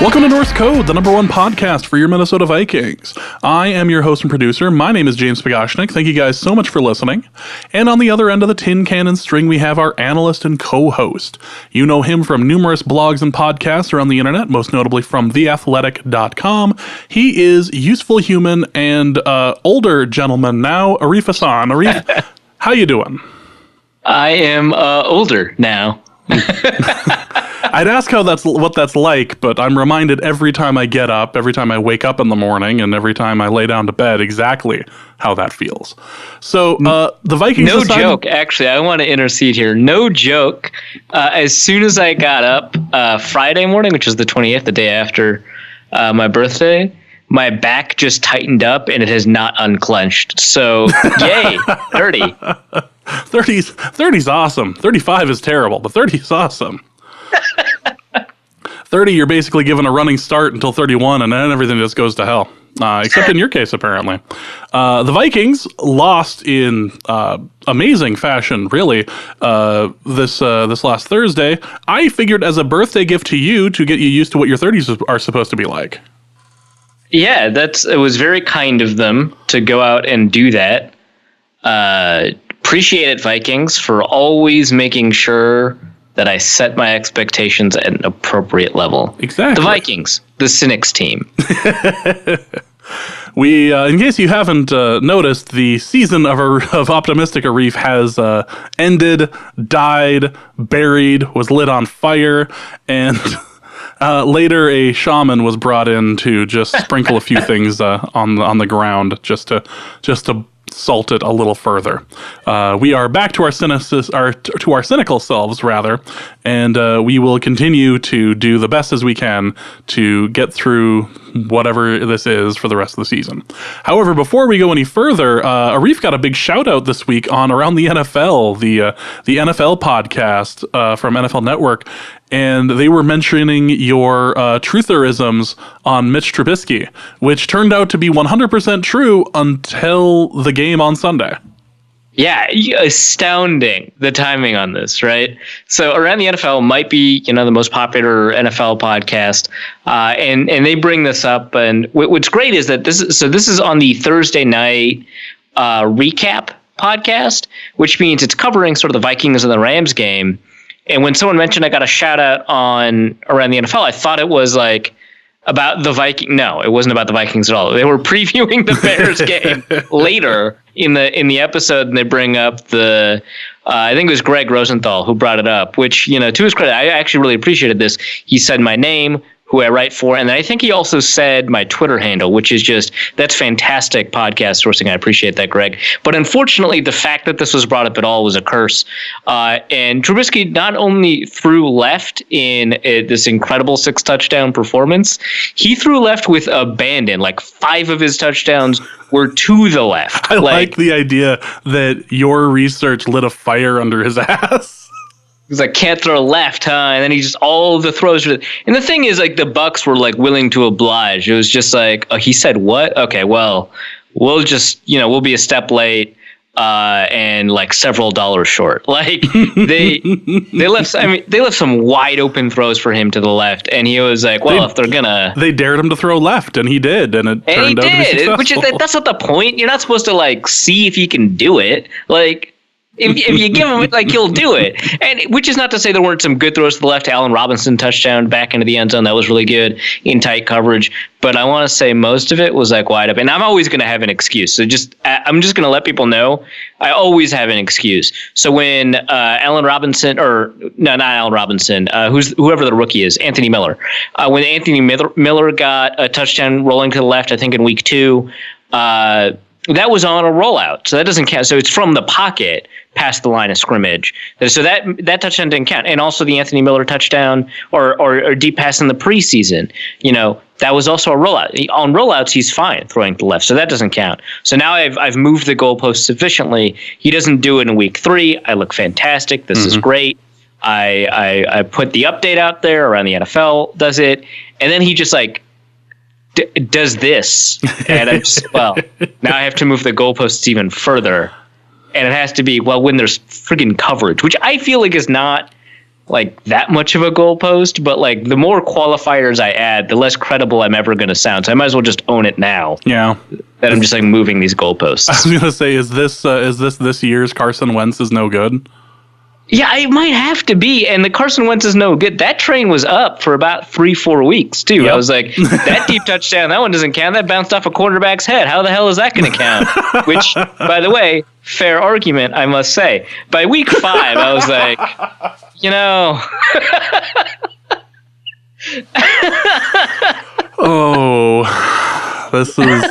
Welcome to Norse Code, the #1 podcast for your Minnesota Vikings. I am your host and producer. My name is James Pagoshnik. Thank you guys so much for listening. And on the other end of the tin cannon string, we have our analyst and co-host. You know him from numerous blogs and podcasts around the internet, most notably from theathletic.com. He is useful human and older gentleman now, Arif Hassan. Arif, how you doing? I am older now. I'd ask what that's like, but I'm reminded every time I get up, every time I wake up in the morning, and every time I lay down to bed exactly how that feels. So the Vikings. No joke, actually. I want to intercede here. No joke. As soon as I got up Friday morning, which is the 20th, the day after my birthday, my back just tightened up and it has not unclenched. So, yay, 30. 30's awesome. 35 is terrible, but 30 is awesome. 30, you're basically given a running start until 31, and then everything just goes to hell. Except in your case, apparently. The Vikings lost in amazing fashion, really, this last Thursday. I figured as a birthday gift to you to get you used to what your 30s are supposed to be like. Yeah, it was very kind of them to go out and do that. Appreciate it, Vikings, for always making sure that I set my expectations at an appropriate level. Exactly. The Vikings, the Cynics team. We, in case you haven't noticed, the season of Optimistic Arif has ended, died, buried, was lit on fire, and later a shaman was brought in to just sprinkle a few things on the ground just to salt it a little further. We are back to our cynical selves, rather, and we will continue to do the best as we can to get through whatever this is for the rest of the season. However, before we go any further, Arif got a big shout out this week on Around the NFL, the NFL podcast from NFL Network, and they were mentioning your trutherisms on Mitch Trubisky, which turned out to be 100% true until the game on Sunday. Yeah, astounding, the timing on this, right? So Around the NFL might be, the most popular NFL podcast, and they bring this up. And what's great is that this is on the Thursday night recap podcast, which means it's covering sort of the Vikings and the Rams game. And when someone mentioned I got a shout out on Around the NFL, I thought it was like about the Vikings. No, it wasn't about the Vikings at all. They were previewing the Bears game later in the episode, and they bring up the I think it was Greg Rosenthal who brought it up, which, to his credit, I actually really appreciated this. He said my name, who I write for, and I think he also said my Twitter handle, which is that's fantastic podcast sourcing. I appreciate that, Greg. But unfortunately, the fact that this was brought up at all was a curse. And Trubisky not only threw left in this incredible 6-touchdown performance, he threw left with abandon. Like 5 of his touchdowns were to the left. I like the idea that your research lit a fire under his ass. He's like, can't throw left, huh? And then he just all the throws. And the thing is, like, the Bucks were like willing to oblige. It was just like, oh, he said what? Okay, well, we'll just, we'll be a step late and like several dollars short. Like they left some wide open throws for him to the left, and he was like, well, if they're gonna, they dared him to throw left, and he did, and it turned out to be successful. Which that's not the point. You're not supposed to like see if he can do it, like. If you give him, like, he'll do it. And which is not to say there weren't some good throws to the left. Allen Robinson touchdown back into the end zone. That was really good in tight coverage. But I want to say most of it was like wide open. And I'm always going to have an excuse. So I'm just going to let people know I always have an excuse. So when Allen Robinson, or no, not Allen Robinson, whoever the rookie is, Anthony Miller. When Anthony Miller got a touchdown rolling to the left, I think in week 2, that was on a rollout, so that doesn't count. So it's from the pocket past the line of scrimmage. So that touchdown didn't count. And also the Anthony Miller touchdown or deep pass in the preseason, that was also a rollout. On rollouts, he's fine throwing to the left, so that doesn't count. So now I've moved the goalpost sufficiently. He doesn't do it in week 3. I look fantastic. This is great. I put the update out there. Around the NFL does it, and then he just like does this, and I just now I have to move the goalposts even further, and it has to be when there's friggin' coverage, which I feel like is not like that much of a goalpost, but like the more qualifiers I add, the less credible I'm ever going to sound. So I might as well just own it now. Yeah. That I'm just like moving these goalposts. I was going to say, is this year's Carson Wentz is no good? Yeah, it might have to be. And the Carson Wentz is no good. That train was up for about 3-4 weeks, too. Yep. I was like, that deep touchdown, that one doesn't count. That bounced off a quarterback's head. How the hell is that going to count? Which, by the way, fair argument, I must say. By week 5, I was like, you know. Oh, this is.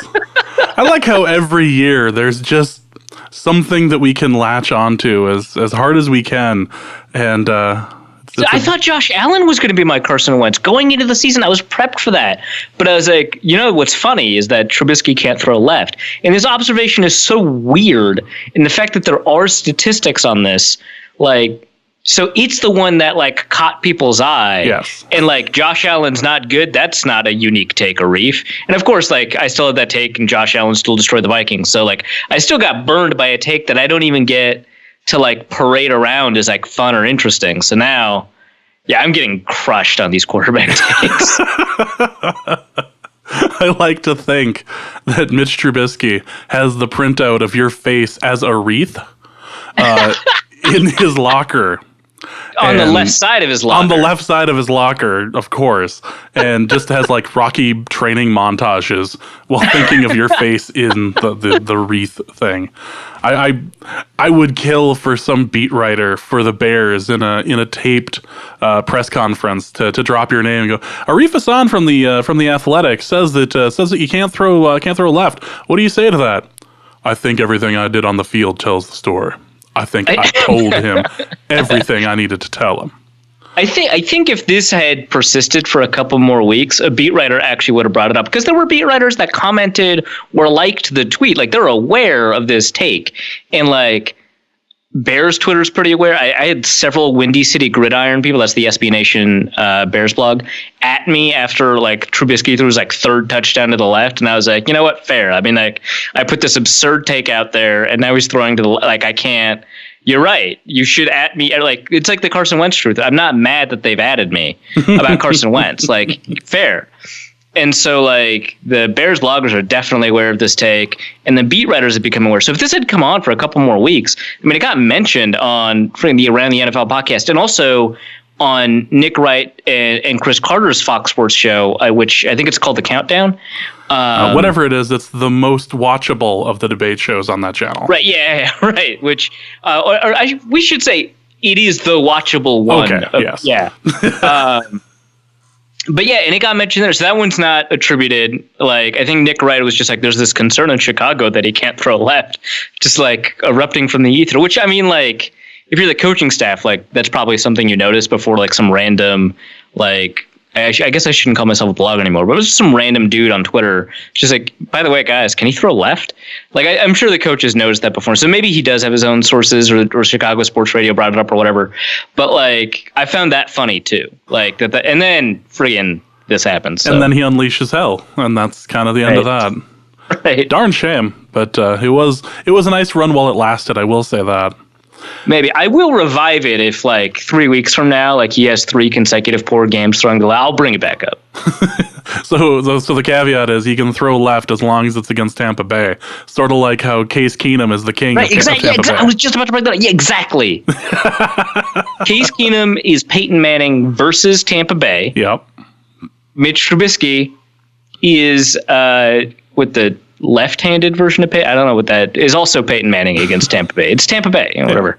I like how every year there's just something that we can latch onto as hard as we can, and I thought Josh Allen was going to be my Carson Wentz going into the season. I was prepped for that, but I was like, you know, what's funny is that Trubisky can't throw left, and this observation is so weird. And the fact that there are statistics on this, like. So it's the one that like caught people's eye. Yes. And like Josh Allen's not good. That's not a unique take, Arif. And of course, like I still had that take and Josh Allen still destroyed the Vikings. So like I still got burned by a take that I don't even get to like parade around as like fun or interesting. So now, yeah, I'm getting crushed on these quarterback takes. I like to think that Mitch Trubisky has the printout of your face as a wreath in his locker. On the left side of his locker. On the left side of his locker, of course. And just has like Rocky training montages while thinking of your face in the wreath thing. I would kill for some beat writer for the Bears in a taped press conference to drop your name and go, Arif Hassan from the Athletic says that you can't throw left. What do you say to that? I think everything I did on the field tells the story. I think I told him everything I needed to tell him. I think if this had persisted for a couple more weeks, a beat writer actually would have brought it up, because there were beat writers that commented or liked the tweet. Like they're aware of this take, and like Bears Twitter's pretty aware. I had several Windy City Gridiron people, that's the SB Nation Bears blog, at me after like Trubisky threw his like third touchdown to the left, and I was like, you know what, fair. I mean, like I put this absurd take out there, and now he's throwing to the like I can't. You're right. You should at me. Like it's like the Carson Wentz truth. I'm not mad that they've added me about Carson Wentz. Like fair. And so, like, the Bears bloggers are definitely aware of this take, and the beat writers have become aware. So if this had come on for a couple more weeks, I mean, it got mentioned on the Around the NFL podcast, and also on Nick Wright and Chris Carter's Fox Sports show, which I think it's called The Countdown. Whatever it is, it's the most watchable of the debate shows on that channel. Right, yeah, right. Which, we should say it is the watchable one. Okay, yes. Yeah. But yeah, and it got mentioned there. So that one's not attributed. Like, I think Nick Wright was just like, there's this concern in Chicago that he can't throw left, just like erupting from the ether, which I mean, like, if you're the coaching staff, like that's probably something you notice before like some random, like, I guess I shouldn't call myself a blog anymore, but it was just some random dude on Twitter. Just like, by the way, guys, can he throw left? Like, I'm sure the coaches noticed that before. So maybe he does have his own sources, or Chicago Sports Radio brought it up or whatever. But like, I found that funny too. Like that, and then friggin' this happens. So. And then he unleashes hell, and that's kind of the end of that. Right. Darn shame, but it was a nice run while it lasted. I will say that. Maybe I will revive it if like 3 weeks from now, like he has 3 consecutive poor games throwing the left. I'll bring it back up. So the caveat is he can throw left as long as it's against Tampa Bay. Sort of like how Case Keenum is the king of Tampa Bay. I was just about to bring that up. Yeah, exactly. Case Keenum is Peyton Manning versus Tampa Bay. Yep. Mitch Trubisky is with the left-handed version of Peyton. I don't know what that is. Also Peyton Manning against Tampa Bay. It's Tampa Bay, whatever.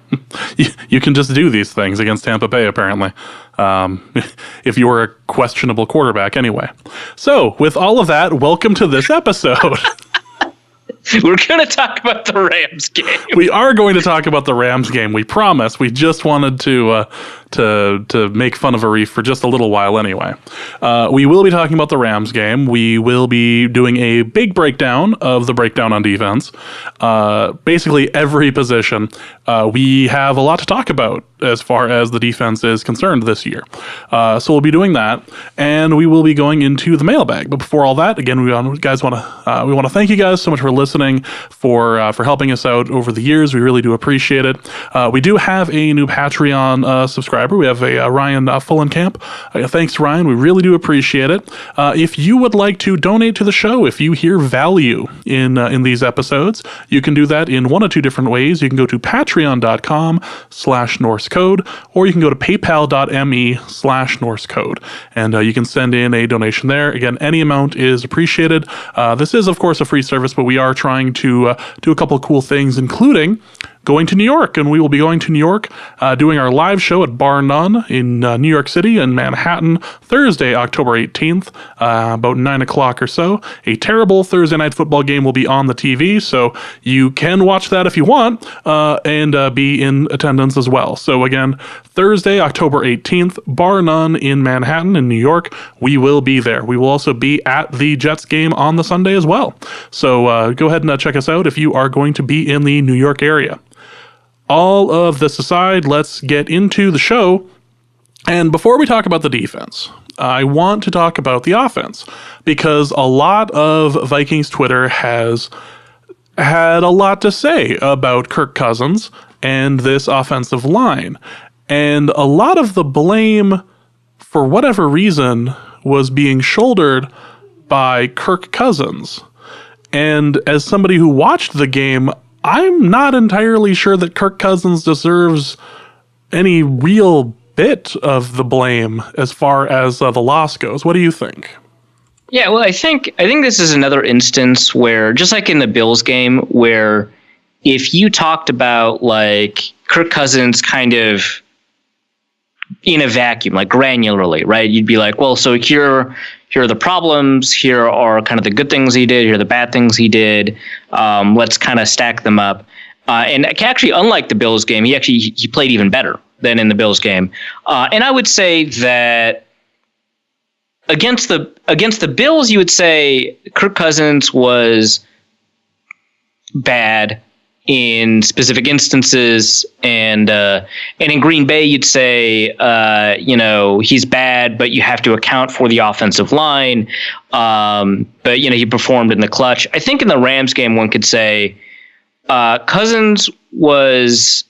You can just do these things against Tampa Bay, apparently, if you're a questionable quarterback anyway. So, with all of that, welcome to this episode. We're going to talk about the Rams game. We are going to talk about the Rams game. We promise. We just wanted to make fun of Arif for just a little while anyway. We will be talking about the Rams game. We will be doing a big breakdown of the breakdown on defense. Basically every position. We have a lot to talk about as far as the defense is concerned this year. So we'll be doing that, and we will be going into the mailbag. But before all that, again, we want to thank you guys so much for listening, for helping us out over the years. We really do appreciate it. We do have a new Patreon subscriber. We have a Ryan Fullenkamp. Thanks, Ryan. We really do appreciate it. If you would like to donate to the show, if you hear value in these episodes, you can do that in one of two different ways. You can go to patreon.com/Norse Code, or you can go to paypal.me/Norse Code, and you can send in a donation there. Again, any amount is appreciated. This is, of course, a free service, but we are trying to do a couple of cool things, including going to New York, and we will be going to New York, doing our live show at Bar None in New York City and Manhattan, Thursday, October 18th, about 9 o'clock or so. A terrible Thursday night football game will be on the TV, so you can watch that if you want, and be in attendance as well. So again, Thursday, October 18th, Bar None in Manhattan in New York. We will be there. We will also be at the Jets game on the Sunday as well. So go ahead and check us out if you are going to be in the New York area. All of this aside, let's get into the show. And before we talk about the defense, I want to talk about the offense, because a lot of Vikings Twitter has had a lot to say about Kirk Cousins and this offensive line. And a lot of the blame, for whatever reason, was being shouldered by Kirk Cousins. And as somebody who watched the game, I'm not entirely sure that Kirk Cousins deserves any real bit of the blame as far as the loss goes. What do you think? Yeah, well, I think this is another instance where, just like in the Bills game, where if you talked about like Kirk Cousins kind of in a vacuum, like granularly, right? You'd be like, well, so here are the problems. Here are kind of the good things he did. Here are the bad things he did. Let's kind of stack them up. And actually, unlike the Bills game, he played even better than in the Bills game. And I would say that against the Bills, you would say Kirk Cousins was bad in specific instances, and in Green Bay, you'd say, he's bad, but you have to account for the offensive line. But he performed in the clutch. I think in the Rams game, one could say Cousins was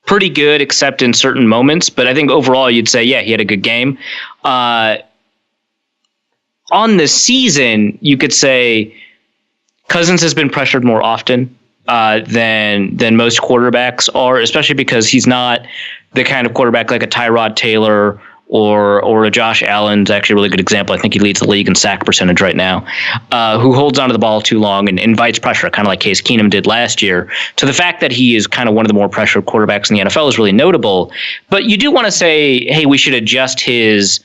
pretty good, except in certain moments. But I think overall, you'd say, yeah, he had a good game. On the season, you could say Cousins has been pressured more often than most quarterbacks are, especially because he's not the kind of quarterback like a Tyrod Taylor or a Josh Allen's actually a really good example. I think he leads the league in sack percentage right now, who holds onto the ball too long and invites pressure, kind of like Case Keenum did last year. So the fact that he is kind of one of the more pressured quarterbacks in the NFL is really notable. But you do want to say, hey, we should adjust his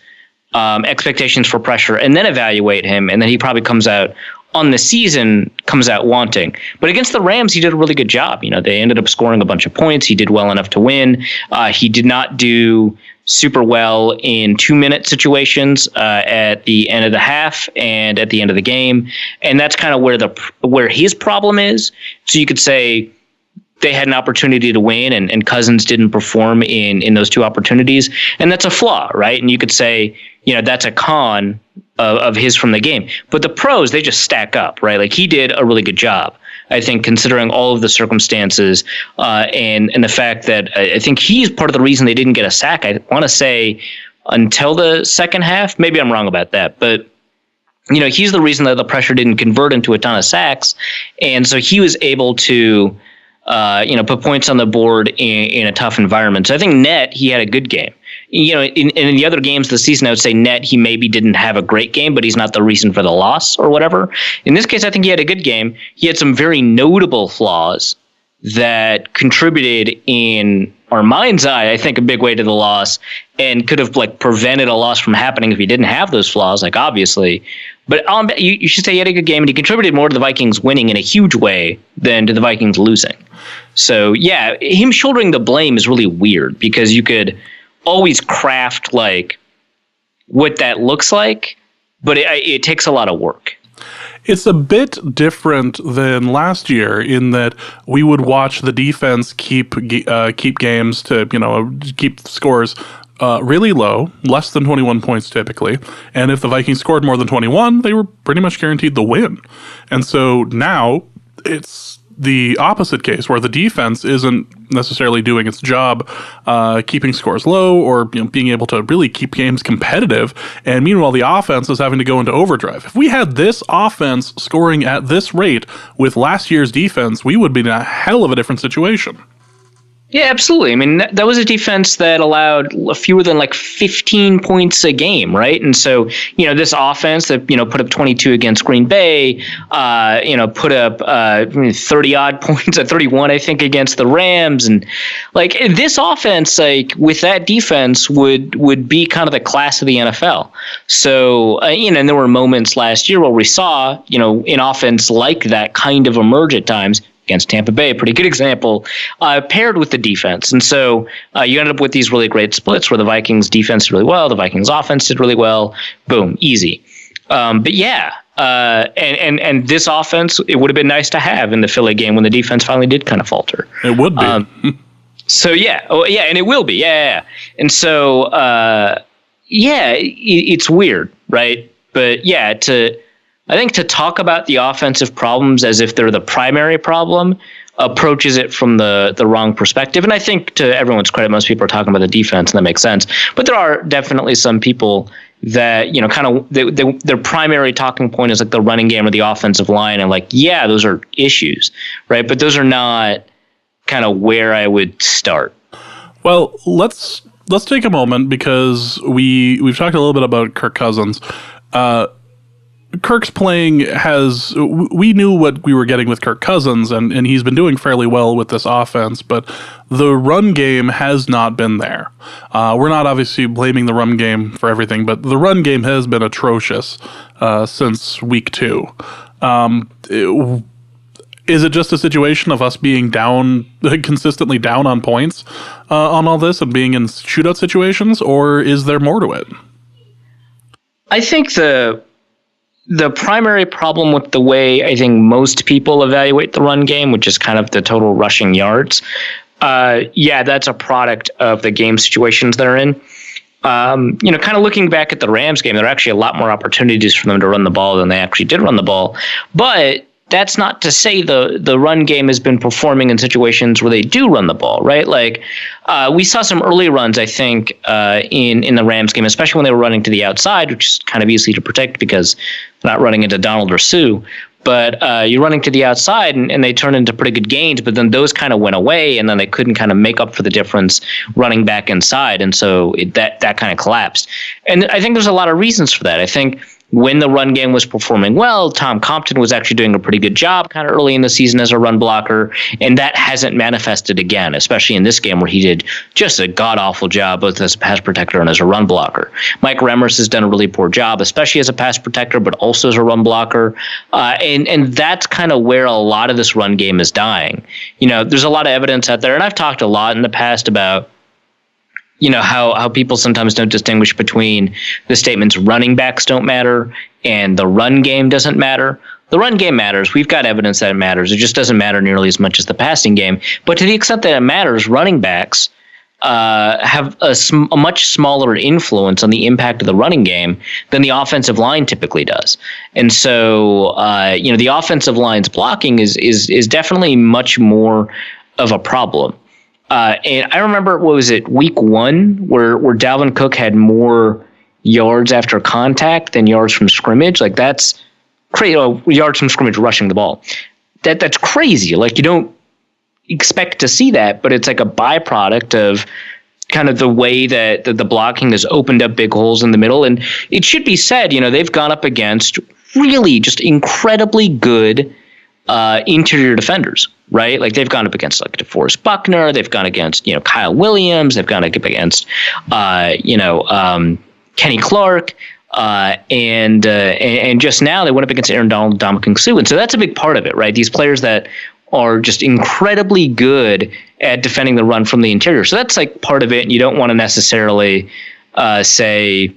expectations for pressure and then evaluate him, and then he probably comes out wanting. But against the Rams, he did a really good job. They ended up scoring a bunch of points. He did well enough to win. He did not do super well in 2-minute situations at the end of the half and at the end of the game. And that's kind of where his problem is. So you could say they had an opportunity to win, and Cousins didn't perform in those two opportunities. And that's a flaw, right? And you could say, that's a con of his from the game. But the pros, they just stack up, right? Like, he did a really good job, I think, considering all of the circumstances and the fact that I think he's part of the reason they didn't get a sack. I want to say until the second half. Maybe I'm wrong about that. But, he's the reason that the pressure didn't convert into a ton of sacks. And so he was able to put points on the board in a tough environment. So I think net, he had a good game. In the other games this season, I would say net, he maybe didn't have a great game, but he's not the reason for the loss or whatever. In this case, I think he had a good game. He had some very notable flaws that contributed in our mind's eye, I think, a big way to the loss, and could have prevented a loss from happening if he didn't have those flaws, obviously. But you should say he had a good game, and he contributed more to the Vikings winning in a huge way than to the Vikings losing. So, yeah, him shouldering the blame is really weird, because you could always craft what that looks like, but it takes a lot of work. It's a bit different than last year in that we would watch the defense keep games to keep scores really low, less than 21 points typically, and if the Vikings scored more than 21, they were pretty much guaranteed the win. And so now it's the opposite case where the defense isn't necessarily doing its job keeping scores low or being able to really keep games competitive. And meanwhile, the offense is having to go into overdrive. If we had this offense scoring at this rate with last year's defense, we would be in a hell of a different situation. Yeah, absolutely. I mean, that was a defense that allowed fewer than 15 points a game, right? And so, this offense that, put up 22 against Green Bay, put up 30-odd points, 31, I think, against the Rams. And, this offense, with that defense would be kind of the class of the NFL. So, and there were moments last year where we saw, an offense like that kind of emerge at times. Against Tampa Bay, a pretty good example, paired with the defense. And so you ended up with these really great splits where the Vikings defense did really well, the Vikings offense did really well. Boom, easy. But yeah, and this offense, it would have been nice to have in the Philly game when the defense finally did kind of falter. It would be. So yeah, and it will be, yeah. And so it's weird, right? But yeah, I think to talk about the offensive problems as if they're the primary problem approaches it from the wrong perspective. And I think, to everyone's credit, most people are talking about the defense, and that makes sense. But there are definitely some people that, their primary talking point is the running game or the offensive line. And those are issues, right? But those are not kind of where I would start. Well, let's take a moment, because we've talked a little bit about Kirk Cousins. Kirk's playing we knew what we were getting with Kirk Cousins, and he's been doing fairly well with this offense, but the run game has not been there. We're not obviously blaming the run game for everything, but the run game has been atrocious since week 2. Is it just a situation of us being down, consistently down on points on all this and being in shootout situations, or is there more to it? I think the primary problem with the way I think most people evaluate the run game, which is kind of the total rushing yards, that's a product of the game situations they're in. Kind of looking back at the Rams game, there are actually a lot more opportunities for them to run the ball than they actually did run the ball. But that's not to say the run game has been performing in situations where they do run the ball, right? We saw some early runs, I think, in the Rams game, especially when they were running to the outside, which is kind of easy to protect because they're not running into Donald or Sue. But you're running to the outside, and they turned into pretty good gains, but then those kind of went away, and then they couldn't kind of make up for the difference running back inside, and so that kind of collapsed. And I think there's a lot of reasons for that. I think when the run game was performing well, Tom Compton was actually doing a pretty good job kind of early in the season as a run blocker, and that hasn't manifested again, especially in this game where he did just a god-awful job both as a pass protector and as a run blocker. Mike Remmers has done a really poor job, especially as a pass protector, but also as a run blocker, and that's kind of where a lot of this run game is dying. There's a lot of evidence out there, and I've talked a lot in the past about how people sometimes don't distinguish between the statements running backs don't matter and the run game doesn't matter. The run game matters. We've got evidence that it matters. It just doesn't matter nearly as much as the passing game. But to the extent that it matters, running backs have a much smaller influence on the impact of the running game than the offensive line typically does. And so, the offensive line's blocking is definitely much more of a problem. And I remember, week 1 where Dalvin Cook had more yards after contact than yards from scrimmage? That's crazy. Yards from scrimmage rushing the ball. That's crazy. You don't expect to see that, but it's a byproduct of kind of the way that the blocking has opened up big holes in the middle. And it should be said, they've gone up against really just incredibly good interior defenders, right? They've gone up against DeForest Buckner, they've gone against Kyle Williams, they've gone up against Kenny Clark, and just now they went up against Aaron Donald, Ndamukong Suh, and so that's a big part of it, right? These players that are just incredibly good at defending the run from the interior, so that's part of it. And you don't want to necessarily say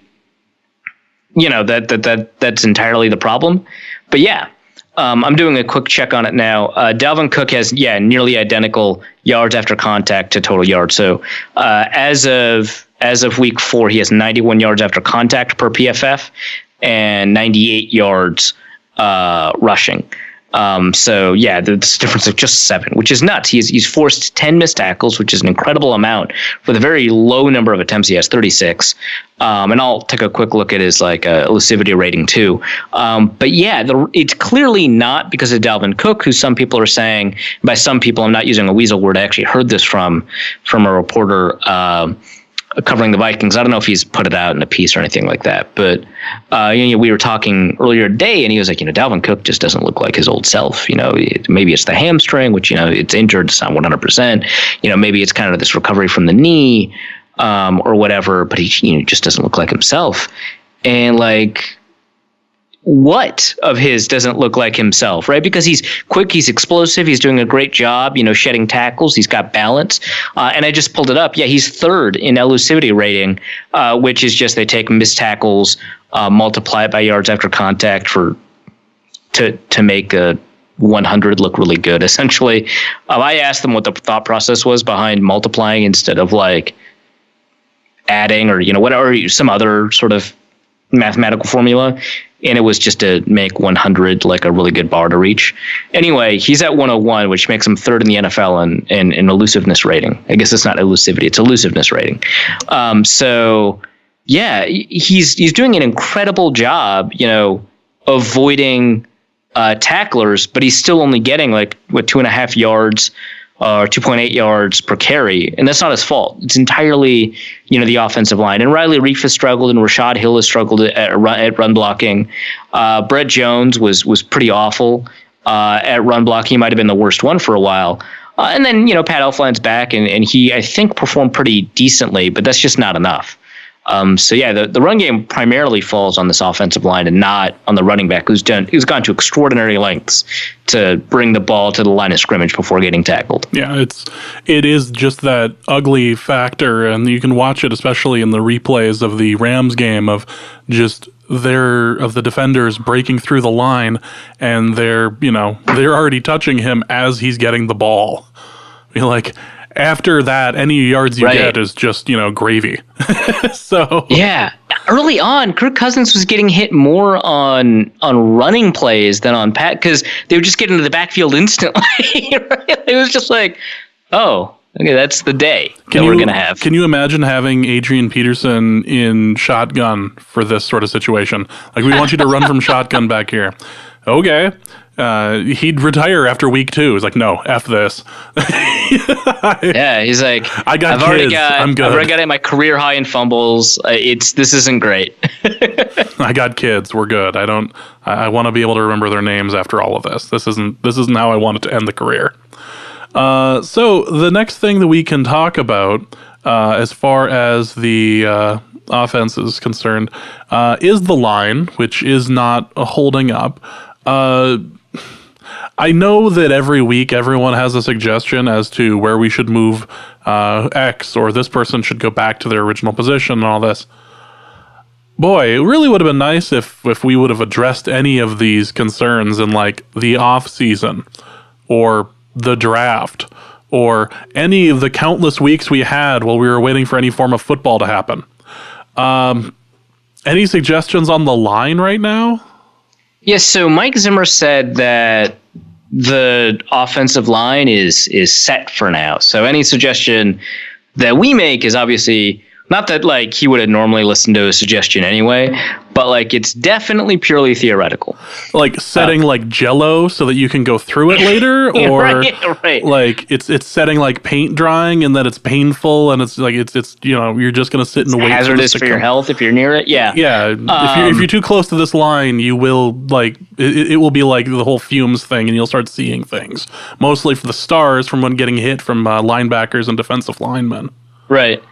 that's entirely the problem, but yeah. I'm doing a quick check on it now. Dalvin Cook has, nearly identical yards after contact to total yards. So as of week 4, he has 91 yards after contact per PFF and 98 yards rushing. So yeah, there's a difference of just 7, which is nuts. He's forced 10 missed tackles, which is an incredible amount for the very low number of attempts he has, 36. And I'll take a quick look at his elusivity rating too. But yeah, it's clearly not because of Dalvin Cook, who some people are saying, by some people, I'm not using a weasel word. I actually heard this from a reporter covering the Vikings. I don't know if he's put it out in a piece or anything like that, but we were talking earlier today, and he was like, Dalvin Cook just doesn't look like his old self. Maybe it's the hamstring, which it's injured. It's not 100%. Maybe it's kind of this recovery from the knee or whatever. But he just doesn't look like himself. And what of his doesn't look like himself, right? Because he's quick, he's explosive, he's doing a great job, shedding tackles, he's got balance. And I just pulled it up. Yeah, he's 3rd in elusivity rating, which is just they take missed tackles, multiply it by yards after contact to make a 100 look really good, essentially. I asked them what the thought process was behind multiplying instead of adding or whatever, some other sort of mathematical formula. And it was just to make 100 a really good bar to reach. Anyway, he's at 101, which makes him 3rd in the NFL in elusiveness rating. I guess it's not elusivity, it's elusiveness rating. So yeah, he's doing an incredible job, avoiding tacklers, but he's still only getting 2.5 yards or 2.8 yards per carry. And that's not his fault. It's entirely, the offensive line. And Riley Reif has struggled, and Rashad Hill has struggled at run blocking. Brett Jones was pretty awful at run blocking. He might have been the worst one for a while. And then, Pat Elflein's back, and he, I think, performed pretty decently, but that's just not enough. So yeah, the run game primarily falls on this offensive line and not on the running back who's gone to extraordinary lengths to bring the ball to the line of scrimmage before getting tackled. Yeah, it is just that ugly factor, and you can watch it especially in the replays of the Rams game of just the defenders breaking through the line, and they're already touching him as he's getting the ball. After that, any yards you get is just, gravy. So yeah, early on, Kirk Cousins was getting hit more on running plays than on because they would just get into the backfield instantly. Right? It was just oh, okay, that's the day that we're gonna have. Can you imagine having Adrian Peterson in shotgun for this sort of situation? We want you to run from shotgun back here. Okay. He'd retire after week 2. He's no, F this. Yeah, he's I'm good. I've already got my career high in fumbles. This isn't great. I got kids. We're good. I want to be able to remember their names after all of this. This isn't how I want it to end the career. So the next thing that we can talk about, as far as the offense is concerned, is the line, which is not holding up. I know that every week everyone has a suggestion as to where we should move X, or this person should go back to their original position and all this. Boy, it really would have been nice if we would have addressed any of these concerns in the off season or the draft or any of the countless weeks we had while we were waiting for any form of football to happen. Any suggestions on the line right now? Yes, so Mike Zimmer said that the offensive line is set for now. So any suggestion that we make is obviously not that he would have normally listened to a suggestion anyway, but it's definitely purely theoretical. Setting Jell-O so that you can go through it later, or right. It's setting paint drying and that it's painful and it's you're just gonna sit and wait. Hazardous for your health if you're near it. Yeah. If you're too close to this line, you will it will be the whole fumes thing, and you'll start seeing things mostly for the stars from when getting hit from linebackers and defensive linemen. Right.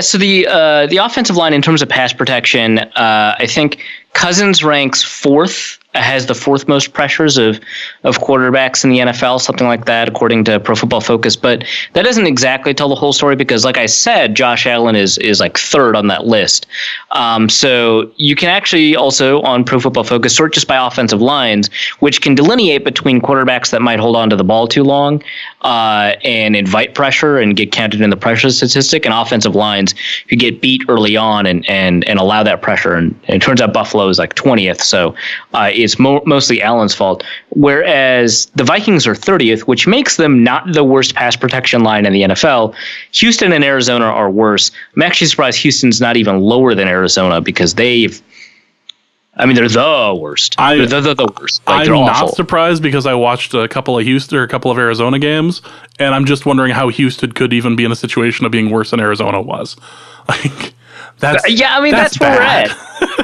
So the offensive line in terms of pass protection, I think Cousins ranks 4th, has the 4th most pressures of quarterbacks in the NFL, something like that, according to Pro Football Focus. But that doesn't exactly tell the whole story because, like I said, Josh Allen is 3rd on that list. So you can actually also on Pro Football Focus sort just by offensive lines, which can delineate between quarterbacks that might hold on to the ball too long and invite pressure and get counted in the pressure statistic, and offensive lines who get beat early on and allow that pressure. And it turns out Buffalo is 20th, so it's mostly Allen's fault. Whereas the Vikings are 30th, which makes them not the worst pass protection line in the NFL. Houston and Arizona are worse. I'm actually surprised Houston's not even lower than Arizona because they're the worst. They're the worst. Like, I'm not surprised because I watched a couple of Arizona games, and I'm just wondering how Houston could even be in a situation of being worse than Arizona was. Like, that's where we're at.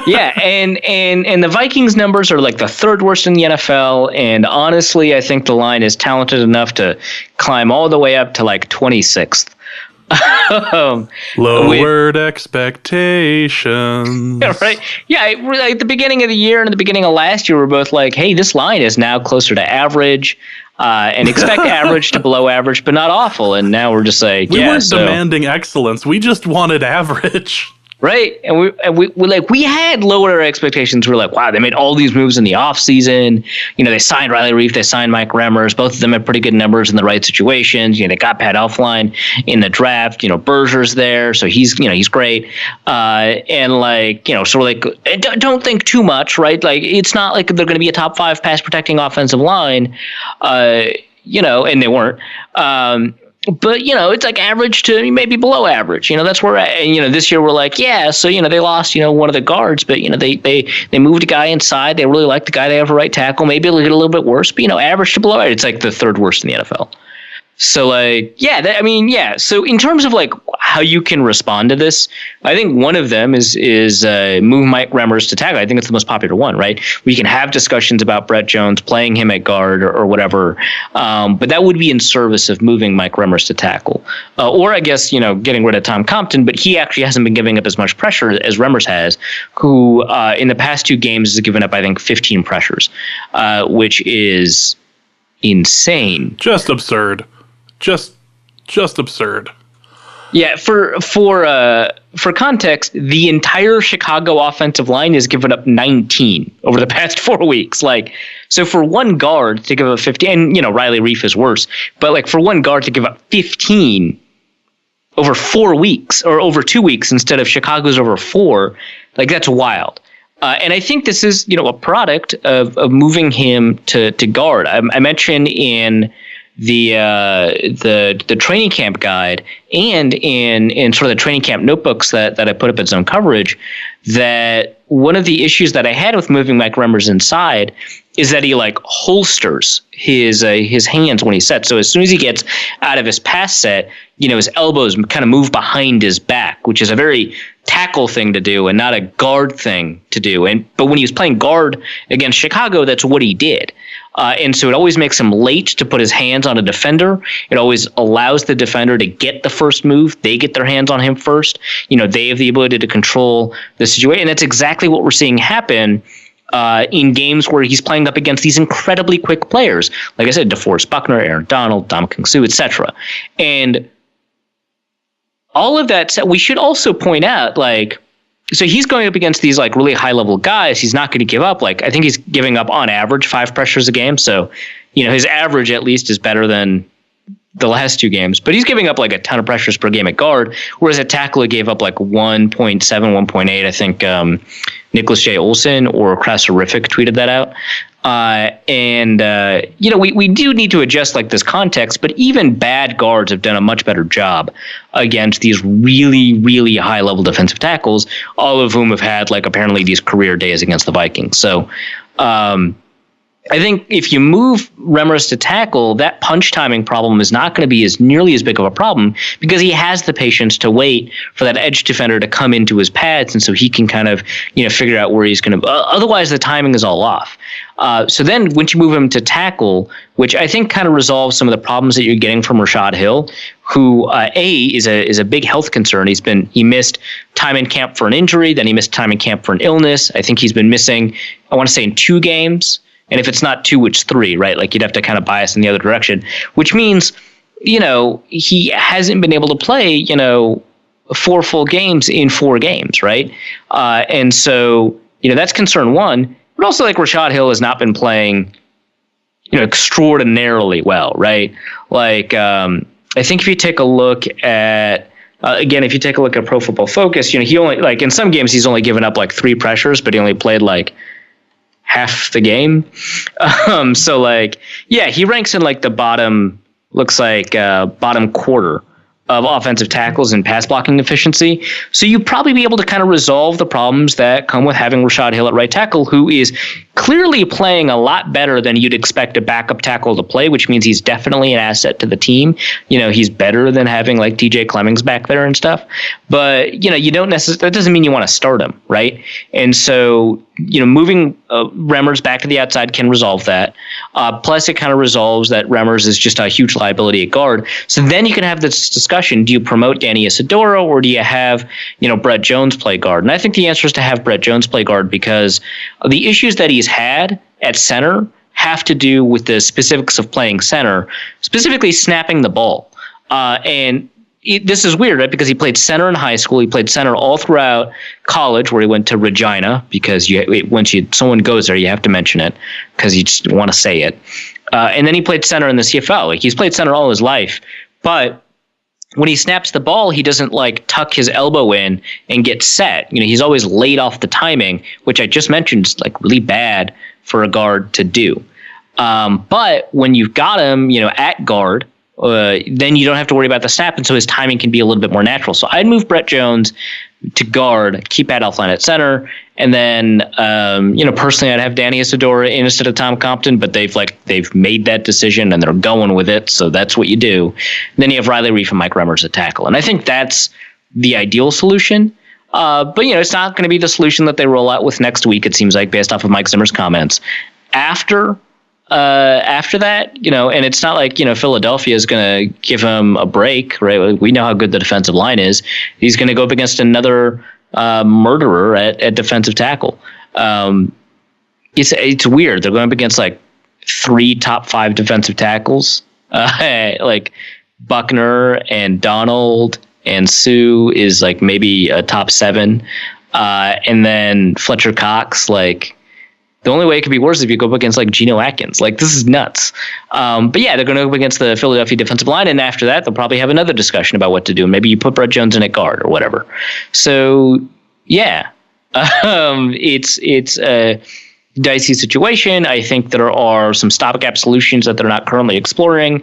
Yeah, and the Vikings numbers are like the third worst in the NFL, and honestly, I think the line is talented enough to climb all the way up to like 26th. Lowered expectations. Yeah, right. Yeah, at the beginning of the year and at the beginning of last year, we're both like, hey, this line is now closer to average, and expect average to below average, but not awful. And now we're just like, we weren't demanding excellence. We just wanted average. Right. And we had lower expectations. We're like, wow, they made all these moves in the offseason. They signed Riley Reif, they signed Mike Remmers. Both of them had pretty good numbers in the right situations. They got Pat Elflein in the draft. Berger's there, so he's great. So we're like, don't think too much, right? Like, it's not like they're going to be a top 5 pass protecting offensive line, and they weren't. But, it's like average to maybe below average. That's where, this year we're like, yeah, so, they lost, one of the guards, but, they moved a guy inside. They really like the guy they have a right tackle. Maybe it'll get a little bit worse, but, average to below average. It's like the third worst in the NFL. So, like, yeah. So in terms of like how you can respond to this, I think one of them is move Mike Remmers to tackle. I think it's the most popular one, right? We can have discussions about Brett Jones playing him at guard or whatever, but that would be in service of moving Mike Remmers to tackle, or I guess getting rid of Tom Compton. But he actually hasn't been giving up as much pressure as Remmers has, who in the past 2 games has given up I think 15 pressures, which is insane, just absurd. Just absurd. Yeah, for context, the entire Chicago offensive line has given up 19 over the past 4 weeks. Like, so for one guard to give up 15, and Riley Reif is worse, but like for one guard to give up 15 over 4 weeks or over 2 weeks instead of Chicago's over 4, like that's wild. And I think this is a product of moving him to guard. I mentioned in the training camp guide and in sort of the training camp notebooks that I put up at Zone Coverage, that one of the issues that I had with moving Mike Remmers inside is that he like holsters his hands when he sets. So as soon as he gets out of his pass set, his elbows kind of move behind his back, which is a very tackle thing to do and not a guard thing to do. But when he was playing guard against Chicago, that's what he did. And so it always makes him late to put his hands on a defender. It always allows the defender to get the first move. They get their hands on him first. They have the ability to control the situation. And that's exactly what we're seeing happen in games where he's playing up against these incredibly quick players. Like I said, DeForest Buckner, Aaron Donald, Ndamukong Suh, etc. And all of that said, we should also point out, like, so he's going up against these like really high level guys. He's not going to give up. Like, I think he's giving up on average 5 pressures a game. So, his average at least is better than the last 2 games, but he's giving up like a ton of pressures per game at guard. Whereas at tackle, he gave up like 1.7, 1.8. I think Nicholas J. Olsen or Crasserific tweeted that out. We do need to adjust like this context, but even bad guards have done a much better job against these really, really high level defensive tackles, all of whom have had like apparently these career days against the Vikings. So, I think if you move Remmers to tackle, that punch timing problem is not going to be nearly as big of a problem because he has the patience to wait for that edge defender to come into his pads, and so he can kind of figure out where he's going to. Otherwise, the timing is all off. So then, once you move him to tackle, which I think kind of resolves some of the problems that you're getting from Rashad Hill, who is a big health concern. He missed time in camp for an injury, then he missed time in camp for an illness. I think he's been missing, I want to say, in 2 games. And if it's not 2, it's 3, right? Like you'd have to kind of bias in the other direction, which means, he hasn't been able to play, 4 full games in 4 games, right? And so, that's concern 1. But also, like, Rashad Hill has not been playing, extraordinarily well, right? Like, I think if you take a look at, if you take a look at Pro Football Focus, he only, like, in some games he's only given up like 3 pressures, but he only played like half the game. So like, yeah, he ranks in like the bottom quarter of offensive tackles and pass blocking efficiency. So you'd probably be able to kind of resolve the problems that come with having Rashad Hill at right tackle, who is clearly playing a lot better than you'd expect a backup tackle to play, which means he's definitely an asset to the team. You know, he's better than having like TJ Clemmings back there and stuff. But, you know, you don't necessarily, that doesn't mean you want to start him, right? And so, you know, moving Remmers back to the outside can resolve that. Plus, it kind of resolves that Remmers is just a huge liability at guard. So then you can have this discussion: do you promote Danny Isidoro, or do you have, you know, Brett Jones play guard? And I think the answer is to have Brett Jones play guard, because the issues that he's had at center have to do with the specifics of playing center, specifically snapping the ball. This is weird, right? Because he played center in high school. He played center all throughout college, where he went to Regina, because once someone goes there, you have to mention it because you just want to say it. And then he played center in the CFL. Like, he's played center all his life. But when he snaps the ball, he doesn't like tuck his elbow in and get set. You know, he's always late off the timing, which I just mentioned is like really bad for a guard to do. But when you've got him, you know, at guard, then you don't have to worry about the snap, and so his timing can be a little bit more natural. So I'd move Brett Jones to guard, keep Pat Elflein at center, and then you know, personally, I'd have Danny Isidoro in instead of Tom Compton, but they've made that decision and they're going with it, so that's what you do. And then you have Riley Reif and Mike Remmers at tackle, and I think that's the ideal solution. But you know, it's not going to be the solution that they roll out with next week, it seems like, based off of Mike Zimmer's comments. After that, you know, and it's not like, you know, Philadelphia is going to give him a break, right? We know how good the defensive line is. He's going to go up against another murderer at defensive tackle. It's weird. They're going up against like 3 top 5 defensive tackles, like Buckner and Donald, and Sue is like maybe a top 7, and then Fletcher Cox, like. The only way it could be worse is if you go up against like Geno Atkins. Like, this is nuts. But yeah, they're going to go up against the Philadelphia defensive line, and after that, they'll probably have another discussion about what to do. Maybe you put Brett Jones in at guard or whatever. So yeah, it's a dicey situation. I think there are some stopgap solutions that they're not currently exploring,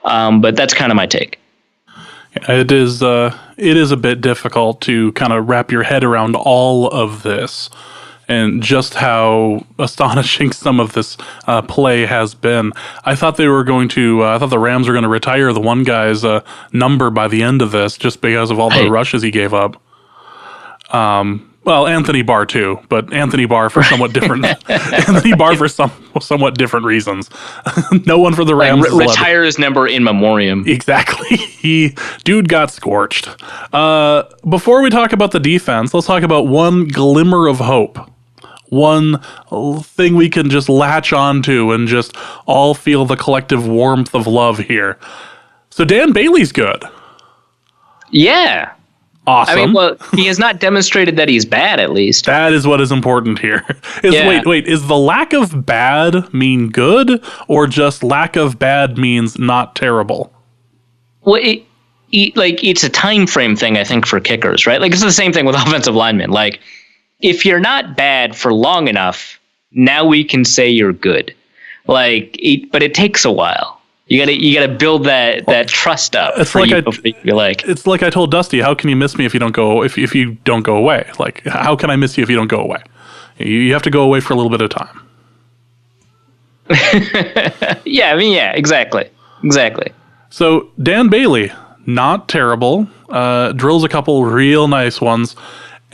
but that's kind of my take. It is a bit difficult to kind of wrap your head around all of this. And just how astonishing some of this play has been. I thought they were going to. I thought the Rams were going to retire the one guy's number by the end of this, just because of all the rushes he gave up. Well, Anthony Barr too, but Anthony Barr for somewhat different. Anthony Barr for somewhat different reasons. No one for the Rams. Like, retire his number in memoriam. Exactly. Dude got scorched. Before we talk about the defense, let's talk about one glimmer of hope. One thing we can just latch onto and just all feel the collective warmth of love here. So Dan Bailey's good. Yeah. Awesome. I mean, well, he has not demonstrated that he's bad, at least. That is what is important here. Wait, is the lack of bad mean good, or just lack of bad means not terrible? Well, it's a time frame thing, I think, for kickers, right? Like, it's the same thing with offensive linemen. Like, if you're not bad for long enough, now we can say you're good. Like, but it takes a while. You gotta build that trust up. It's like I told Dusty, how can you miss me if you don't go away? Like, how can I miss you if you don't go away? You have to go away for a little bit of time. Yeah, exactly. So Dan Bailey, not terrible. Drills a couple real nice ones.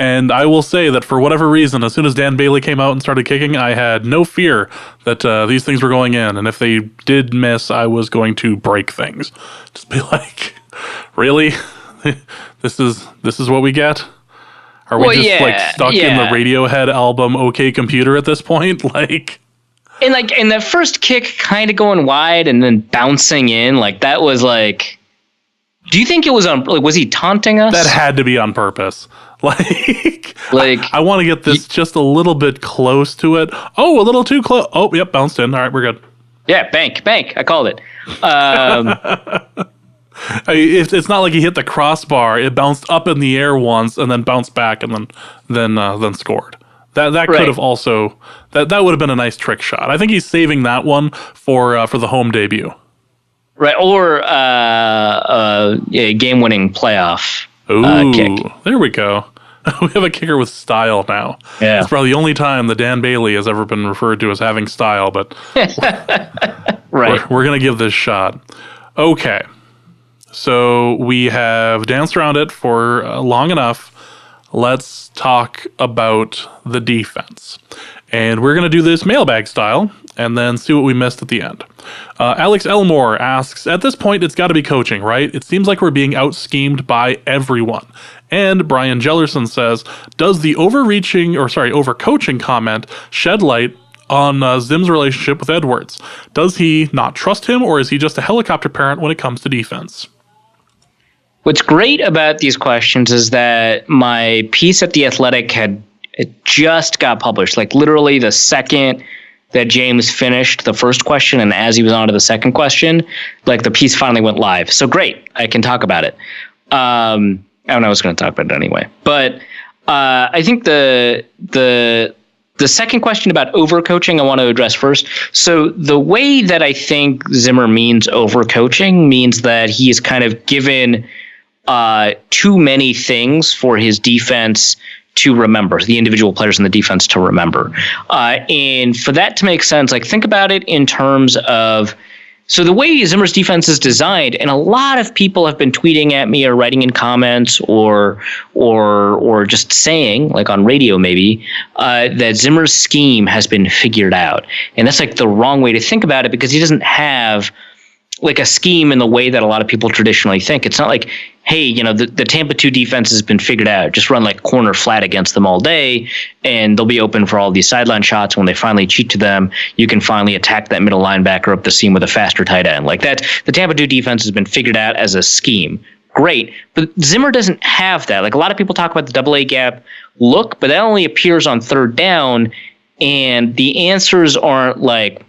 And I will say that for whatever reason, as soon as Dan Bailey came out and started kicking, I had no fear that these things were going in. And if they did miss, I was going to break things. Just be like, really? This is what we get? Are we stuck in the Radiohead album OK Computer at this point? Like, and that first kick kind of going wide and then bouncing in, like, that was like, do you think it was was he taunting us? That had to be on purpose. Like I want to get this just a little bit close to it. Oh, a little too close. Oh, yep, bounced in. All right, we're good. Yeah, bank. I called it. It's not like he hit the crossbar. It bounced up in the air once and then bounced back and then scored. That could have also that would have been a nice trick shot. I think he's saving that one for the home debut. Right, or a game-winning playoff kick. There we go. We have a kicker with style now. Yeah. It's probably the only time that Dan Bailey has ever been referred to as having style, but right. we're going to give this shot. Okay. So we have danced around it for long enough. Let's talk about the defense. And we're going to do this mailbag style and then see what we missed at the end. Alex Elmore asks, at this point, it's got to be coaching, right? It seems like we're being out-schemed by everyone. And Brian Jellerson says, does the overcoaching comment shed light on Zim's relationship with Edwards? Does he not trust him, or is he just a helicopter parent when it comes to defense? What's great about these questions is that my piece at The Athletic it just got published, like literally the second that James finished the first question, and as he was on to the second question, like the piece finally went live. So great, I can talk about it. I don't know, I was going to talk about it anyway. But I think the second question about overcoaching I want to address first. So the way that I think Zimmer means overcoaching means that he is kind of given too many things for his defense to remember, the individual players in the defense to remember. And for that to make sense, like think about it in terms of, so the way Zimmer's defense is designed, and a lot of people have been tweeting at me or writing in comments or just saying, like on radio maybe, that Zimmer's scheme has been figured out. And that's like the wrong way to think about it, because he doesn't have like a scheme in the way that a lot of people traditionally think. It's not like, hey, the Tampa 2 defense has been figured out. Just run like corner flat against them all day, and they'll be open for all these sideline shots. When they finally cheat to them, you can finally attack that middle linebacker up the seam with a faster tight end. Like that, the Tampa 2 defense has been figured out as a scheme. Great. But Zimmer doesn't have that. Like a lot of people talk about the double A gap look, but that only appears on third down, and the answers aren't like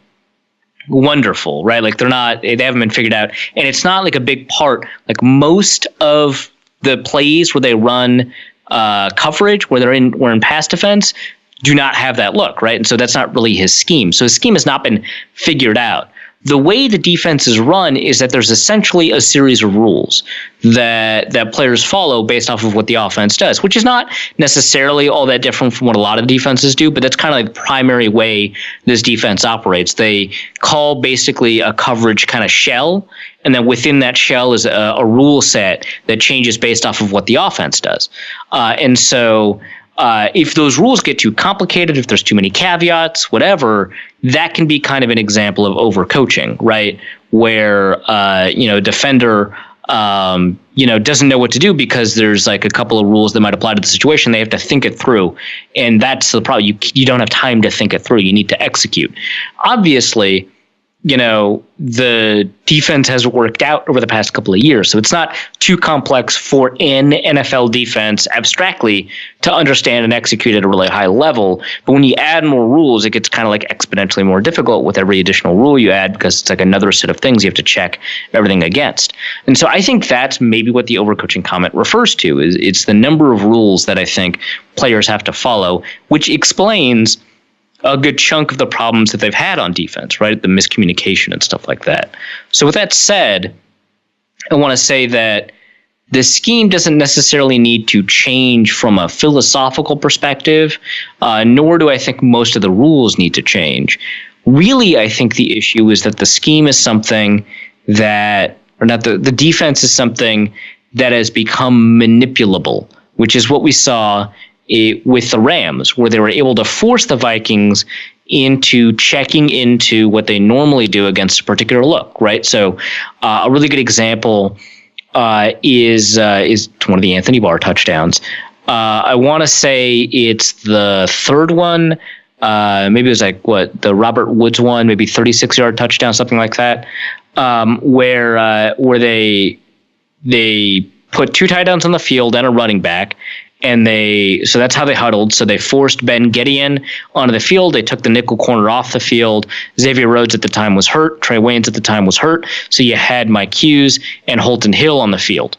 wonderful, right? Like they haven't been figured out, and it's not like a big part. Like most of the plays where they run coverage, where we're in pass defense, do not have that look, right? And so that's not really his scheme. So his scheme has not been figured out. The way the defense is run is that there's essentially a series of rules that players follow based off of what the offense does, which is not necessarily all that different from what a lot of defenses do, but that's kind of like the primary way this defense operates. They call basically a coverage kind of shell, and then within that shell is a rule set that changes based off of what the offense does. And so if those rules get too complicated, if there's too many caveats, whatever, that can be kind of an example of overcoaching, right? Where, a defender, doesn't know what to do because there's like a couple of rules that might apply to the situation. They have to think it through. And that's the problem. You don't have time to think it through. You need to execute. Obviously, the defense has worked out over the past couple of years. So it's not too complex for an NFL defense abstractly to understand and execute at a really high level. But when you add more rules, it gets kind of like exponentially more difficult with every additional rule you add, because it's like another set of things you have to check everything against. And so I think that's maybe what the overcoaching comment refers to. Is it's the number of rules that I think players have to follow, which explains a good chunk of the problems that they've had on defense, right? The miscommunication and stuff like that. So with that said, I want to say that the scheme doesn't necessarily need to change from a philosophical perspective, nor do I think most of the rules need to change. Really, I think the issue is that the scheme is something that, or not the defense is something that has become manipulable, which is what we saw with the Rams, where they were able to force the Vikings into checking into what they normally do against a particular look, right? So a really good example is one of the Anthony Barr touchdowns. I want to say it's the third one. Maybe it was like the Robert Woods one, maybe 36-yard touchdown, something like that, where they put two tight ends on the field and a running back. And so that's how they huddled. So they forced Ben Gideon onto the field. They took the nickel corner off the field. Xavier Rhodes at the time was hurt. Trey Waynes at the time was hurt. So you had Mike Hughes and Holton Hill on the field.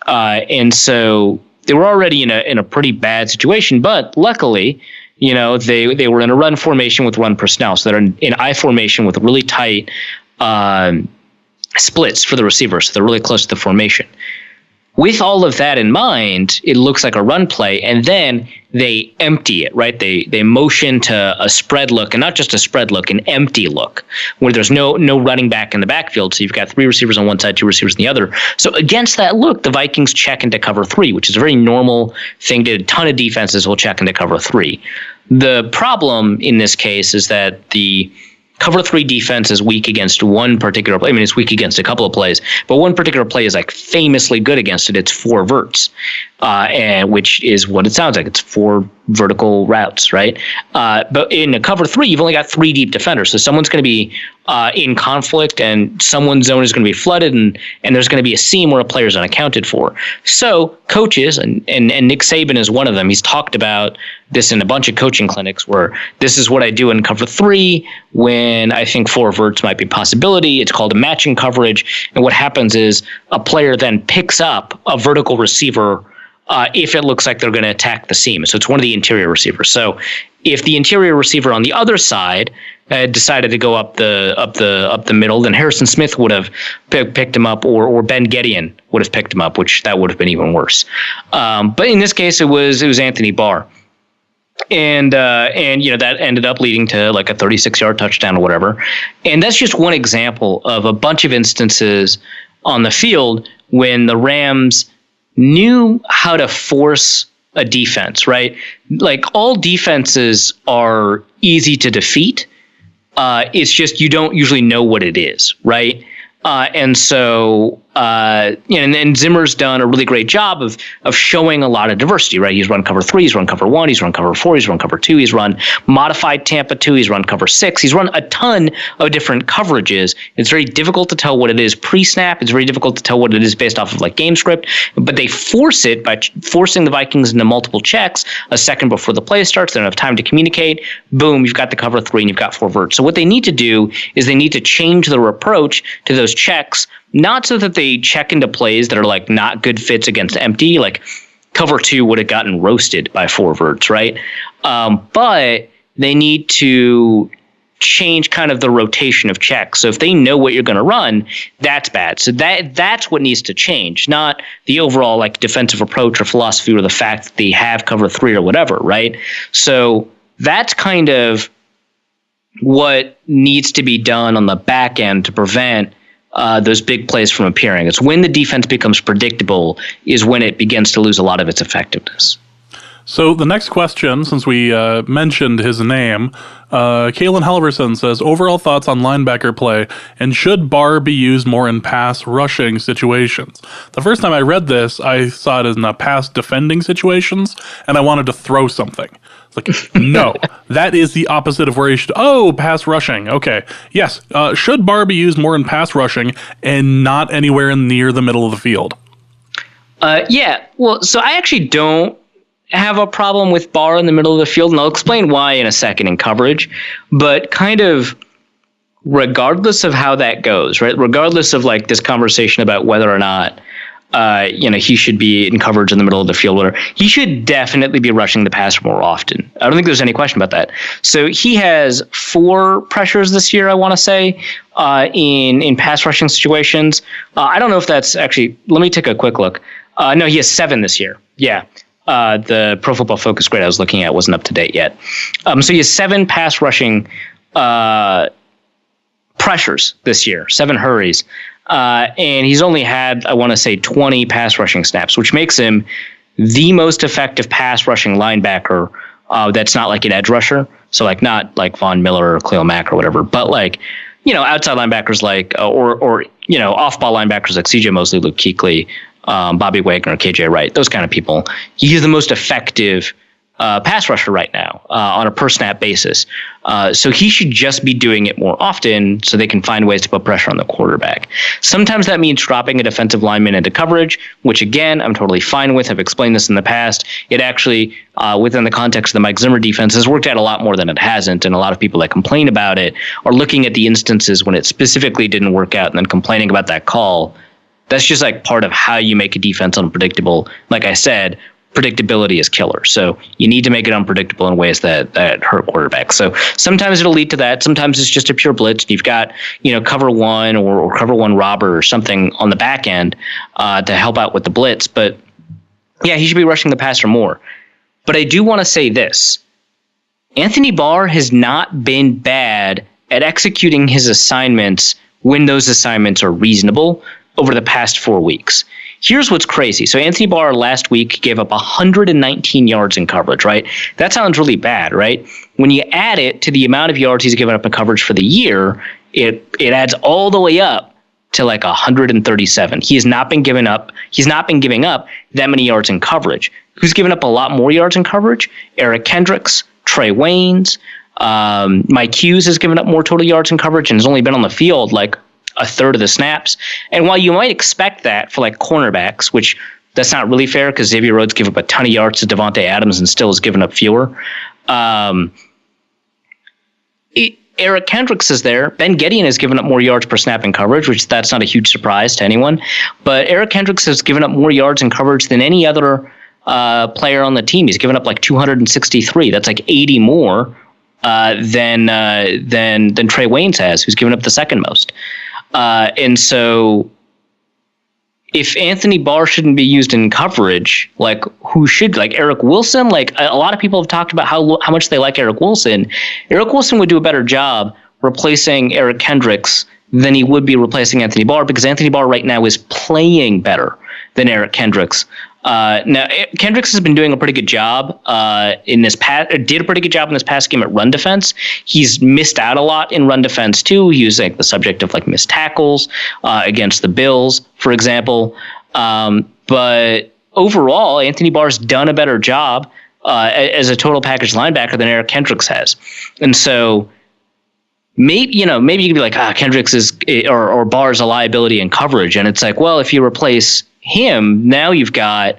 And so they were already in a pretty bad situation. But luckily, they were in a run formation with run personnel. So they're in I formation with really tight splits for the receiver. So they're really close to the formation. With all of that in mind, it looks like a run play, and then they empty it, right? They motion to a spread look, and not just a spread look, an empty look, where there's no running back in the backfield. So you've got 3 receivers on one side, 2 receivers on the other. So against that look, the Vikings check into cover 3, which is a very normal thing. A ton of defenses will check into cover 3. The problem in this case is that the cover 3 defense is weak against one particular play. I mean, it's weak against a couple of plays, but one particular play is like famously good against it. It's 4 verts, and which is what it sounds like. It's 4 vertical routes, right? But in a cover 3, you've only got 3 deep defenders. So someone's going to be in conflict, and someone's zone is going to be flooded, and there's going to be a seam where a player's unaccounted for. So coaches, and Nick Saban is one of them, he's talked about this in a bunch of coaching clinics where this is what I do in cover 3 when I think 4 verts might be a possibility. It's called a matching coverage. And what happens is a player then picks up a vertical receiver if it looks like they're going to attack the seam. So it's one of the interior receivers. So if the interior receiver on the other side decided to go up the middle, then Harrison Smith would have picked him up, or Ben Gideon would have picked him up, which that would have been even worse. But in this case, it was Anthony Barr. And that ended up leading to like a 36-yard touchdown or whatever. And that's just one example of a bunch of instances on the field when the Rams knew how to force a defense, right? Like, all defenses are easy to defeat. It's just you don't usually know what it is, right? And Zimmer's done a really great job of showing a lot of diversity, right? He's run cover 3, he's run cover 1, he's run cover 4, he's run cover 2, he's run modified Tampa 2, he's run cover 6, he's run a ton of different coverages. It's very difficult to tell what it is pre-snap. It's very difficult to tell what it is based off of like game script, but they force it by forcing the Vikings into multiple checks a second before the play starts. They don't have time to communicate. Boom, you've got the cover 3 and you've got 4 verts. So what they need to do is they need to change their approach to those checks, not so that they check into plays that are like not good fits against empty, like cover 2 would have gotten roasted by 4 verts, right? But they need to change kind of the rotation of checks. So if they know what you're going to run, that's bad. So that's what needs to change, not the overall like defensive approach or philosophy or the fact that they have cover 3 or whatever, right? So that's kind of what needs to be done on the back end to prevent those big plays from appearing. It's when the defense becomes predictable is when it begins to lose a lot of its effectiveness. So the next question, since we mentioned his name, Kalen Halverson says, overall thoughts on linebacker play, and should Barr be used more in pass rushing situations? The first time I read this, I saw it as in pass defending situations, and I wanted to throw something. It's like, no, that is the opposite of where you should. Oh, pass rushing. Okay. Yes. Should Barr be used more in pass rushing and not anywhere near the middle of the field? Yeah. Well, so I actually don't have a problem with Barr in the middle of the field, and I'll explain why in a second in coverage. But kind of regardless of how that goes, right? Regardless of like this conversation about whether or not he should be in coverage in the middle of the field, whatever. He should definitely be rushing the passer more often. I don't think there's any question about that. So he has 4 pressures this year, I want to say, in pass rushing situations. I don't know if that's actually, let me take a quick look. No, he has 7 this year. Yeah. The Pro Football Focus grade I was looking at wasn't up to date yet. So he has 7 pass rushing pressures this year, 7 hurries. And he's only had, I want to say, 20 pass rushing snaps, which makes him the most effective pass rushing linebacker that's not like an edge rusher. So like not like Von Miller or Khalil Mack or whatever, but like, outside linebackers like, or off-ball linebackers like C.J. Mosley, Luke Kuechly, Bobby Wagner, KJ Wright, those kind of people. He's the most effective pass rusher right now on a per snap basis. So he should just be doing it more often so they can find ways to put pressure on the quarterback. Sometimes that means dropping a defensive lineman into coverage, which again, I'm totally fine with. I've explained this in the past. It actually, within the context of the Mike Zimmer defense, has worked out a lot more than it hasn't. And a lot of people that complain about it are looking at the instances when it specifically didn't work out and then complaining about that call. That's just like part of how you make a defense unpredictable. Like I said, predictability is killer. So you need to make it unpredictable in ways that hurt quarterbacks. So sometimes it'll lead to that. Sometimes it's just a pure blitz. You've got, cover one or cover one robber or something on the back end to help out with the blitz. But yeah, he should be rushing the passer more. But I do want to say this. Anthony Barr has not been bad at executing his assignments when those assignments are reasonable over the past 4 weeks. Here's what's crazy. So Anthony Barr last week gave up 119 yards in coverage, right? That sounds really bad, right? When you add it to the amount of yards he's given up in coverage for the year, it adds all the way up to like 137. He has not been giving up. He's not been giving up that many yards in coverage. Who's given up a lot more yards in coverage? Eric Kendricks, Trey Waynes. Mike Hughes has given up more total yards in coverage and has only been on the field like a third of the snaps. And while you might expect that for like cornerbacks, which that's not really fair because Xavier Rhodes gave up a ton of yards to Devontae Adams and still has given up fewer. Eric Kendricks is there. Ben Gedeon has given up more yards per snap in coverage, which that's not a huge surprise to anyone. But Eric Kendricks has given up more yards in coverage than any other player on the team. He's given up like 263. That's like 80 more than Trey Waynes has, who's given up the second most. And so if Anthony Barr shouldn't be used in coverage, like who should? Like Eric Wilson? Like a lot of people have talked about how much they like Eric Wilson. Eric Wilson would do a better job replacing Eric Kendricks than he would be replacing Anthony Barr, because Anthony Barr right now is playing better than Eric Kendricks. Now, Kendricks has been doing a pretty good job did a pretty good job in this past game at run defense. He's missed out a lot in run defense too. He was like the subject of like missed tackles against the Bills, for example. But overall, Anthony Barr's done a better job as a total package linebacker than Eric Kendricks has. And so maybe you could be like, Kendricks is or Barr's a liability in coverage. And it's like, well, if you replace him, now you've got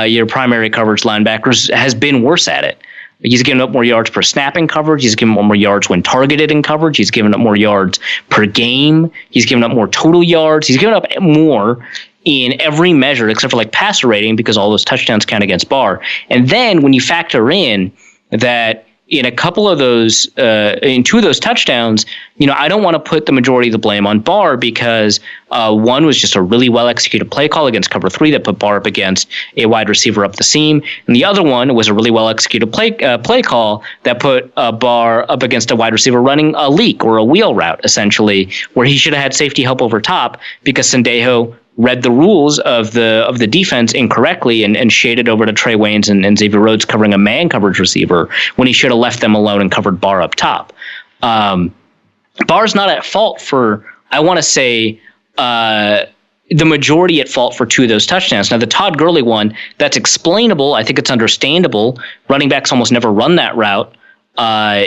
your primary coverage linebackers has been worse at it. He's given up more yards per snap in coverage. He's given up more yards when targeted in coverage. He's given up more yards per game. He's given up more total yards. He's given up more in every measure except for like passer rating, because all those touchdowns count against Barr. And then when you factor in that in a couple of those, in two of those touchdowns, I don't want to put the majority of the blame on Barr, because one was just a really well executed play call against cover 3 that put Barr up against a wide receiver up the seam, and the other one was a really well executed play call that put Barr up against a wide receiver running a leak or a wheel route, essentially, where he should have had safety help over top because Sendejo read the rules of the defense incorrectly and shaded over to Trey Waynes and Xavier Rhodes covering a man coverage receiver when he should have left them alone and covered Barr up top. Barr's not at fault for, I want to say, the majority at fault for two of those touchdowns. Now, the Todd Gurley one, that's explainable. I think it's understandable. Running backs almost never run that route.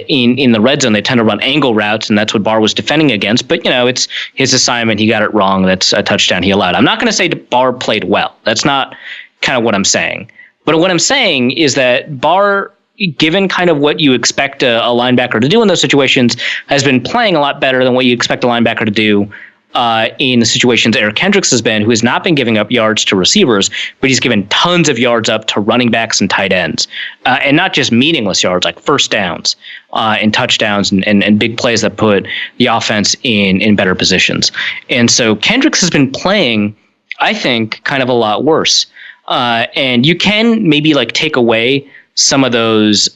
In the red zone, they tend to run angle routes, and that's what Barr was defending against. But, it's his assignment. He got it wrong. That's a touchdown he allowed. I'm not going to say Barr played well. That's not kind of what I'm saying. But what I'm saying is that Barr, given kind of what you expect a linebacker to do in those situations, has been playing a lot better than what you expect a linebacker to do in the situations Eric Kendricks has been, who has not been giving up yards to receivers, but he's given tons of yards up to running backs and tight ends. And not just meaningless yards, like first downs and touchdowns and big plays that put the offense in better positions. And so Kendricks has been playing, I think, kind of a lot worse. And you can maybe like take away some of those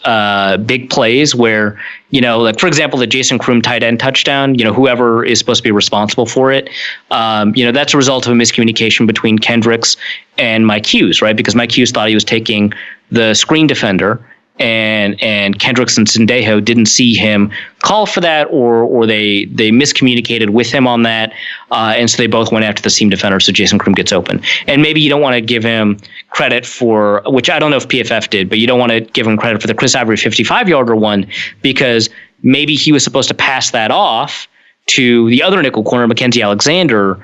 big plays where, like for example, the Jason Kroom tight end touchdown, whoever is supposed to be responsible for it, that's a result of a miscommunication between Kendricks and Mike Hughes, right? Because Mike Hughes thought he was taking the screen defender, and Kendricks and Sendejo didn't see him call for that, or they miscommunicated with him on that, and so they both went after the seam defender, so Jason Kroom gets open. And maybe you don't want to give him credit for, which I don't know if PFF did, but you don't want to give him credit for the Chris Ivory 55-yarder one, because maybe he was supposed to pass that off to the other nickel corner, Mackenzie Alexander,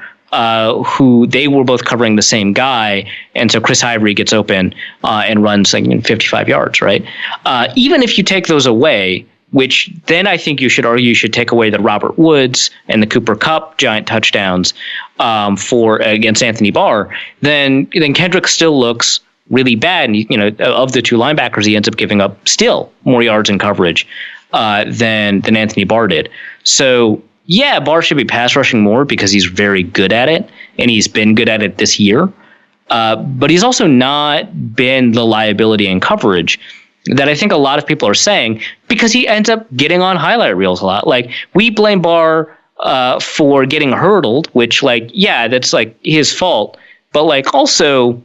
who they were both covering the same guy. And so Chris Ivory gets open and runs 55 yards, right? Even if you take those away, which then I think you should argue you should take away the Robert Woods and the Cooper Kupp giant touchdowns for against Anthony Barr, then Kendrick still looks really bad. And, of the two linebackers, he ends up giving up still more yards in coverage than Anthony Barr did. So, yeah, Barr should be pass rushing more because he's very good at it, and he's been good at it this year. But he's also not been the liability in coverage that I think a lot of people are saying, because he ends up getting on highlight reels a lot. Like, we blame Barr for getting hurdled, which, that's his fault. But also,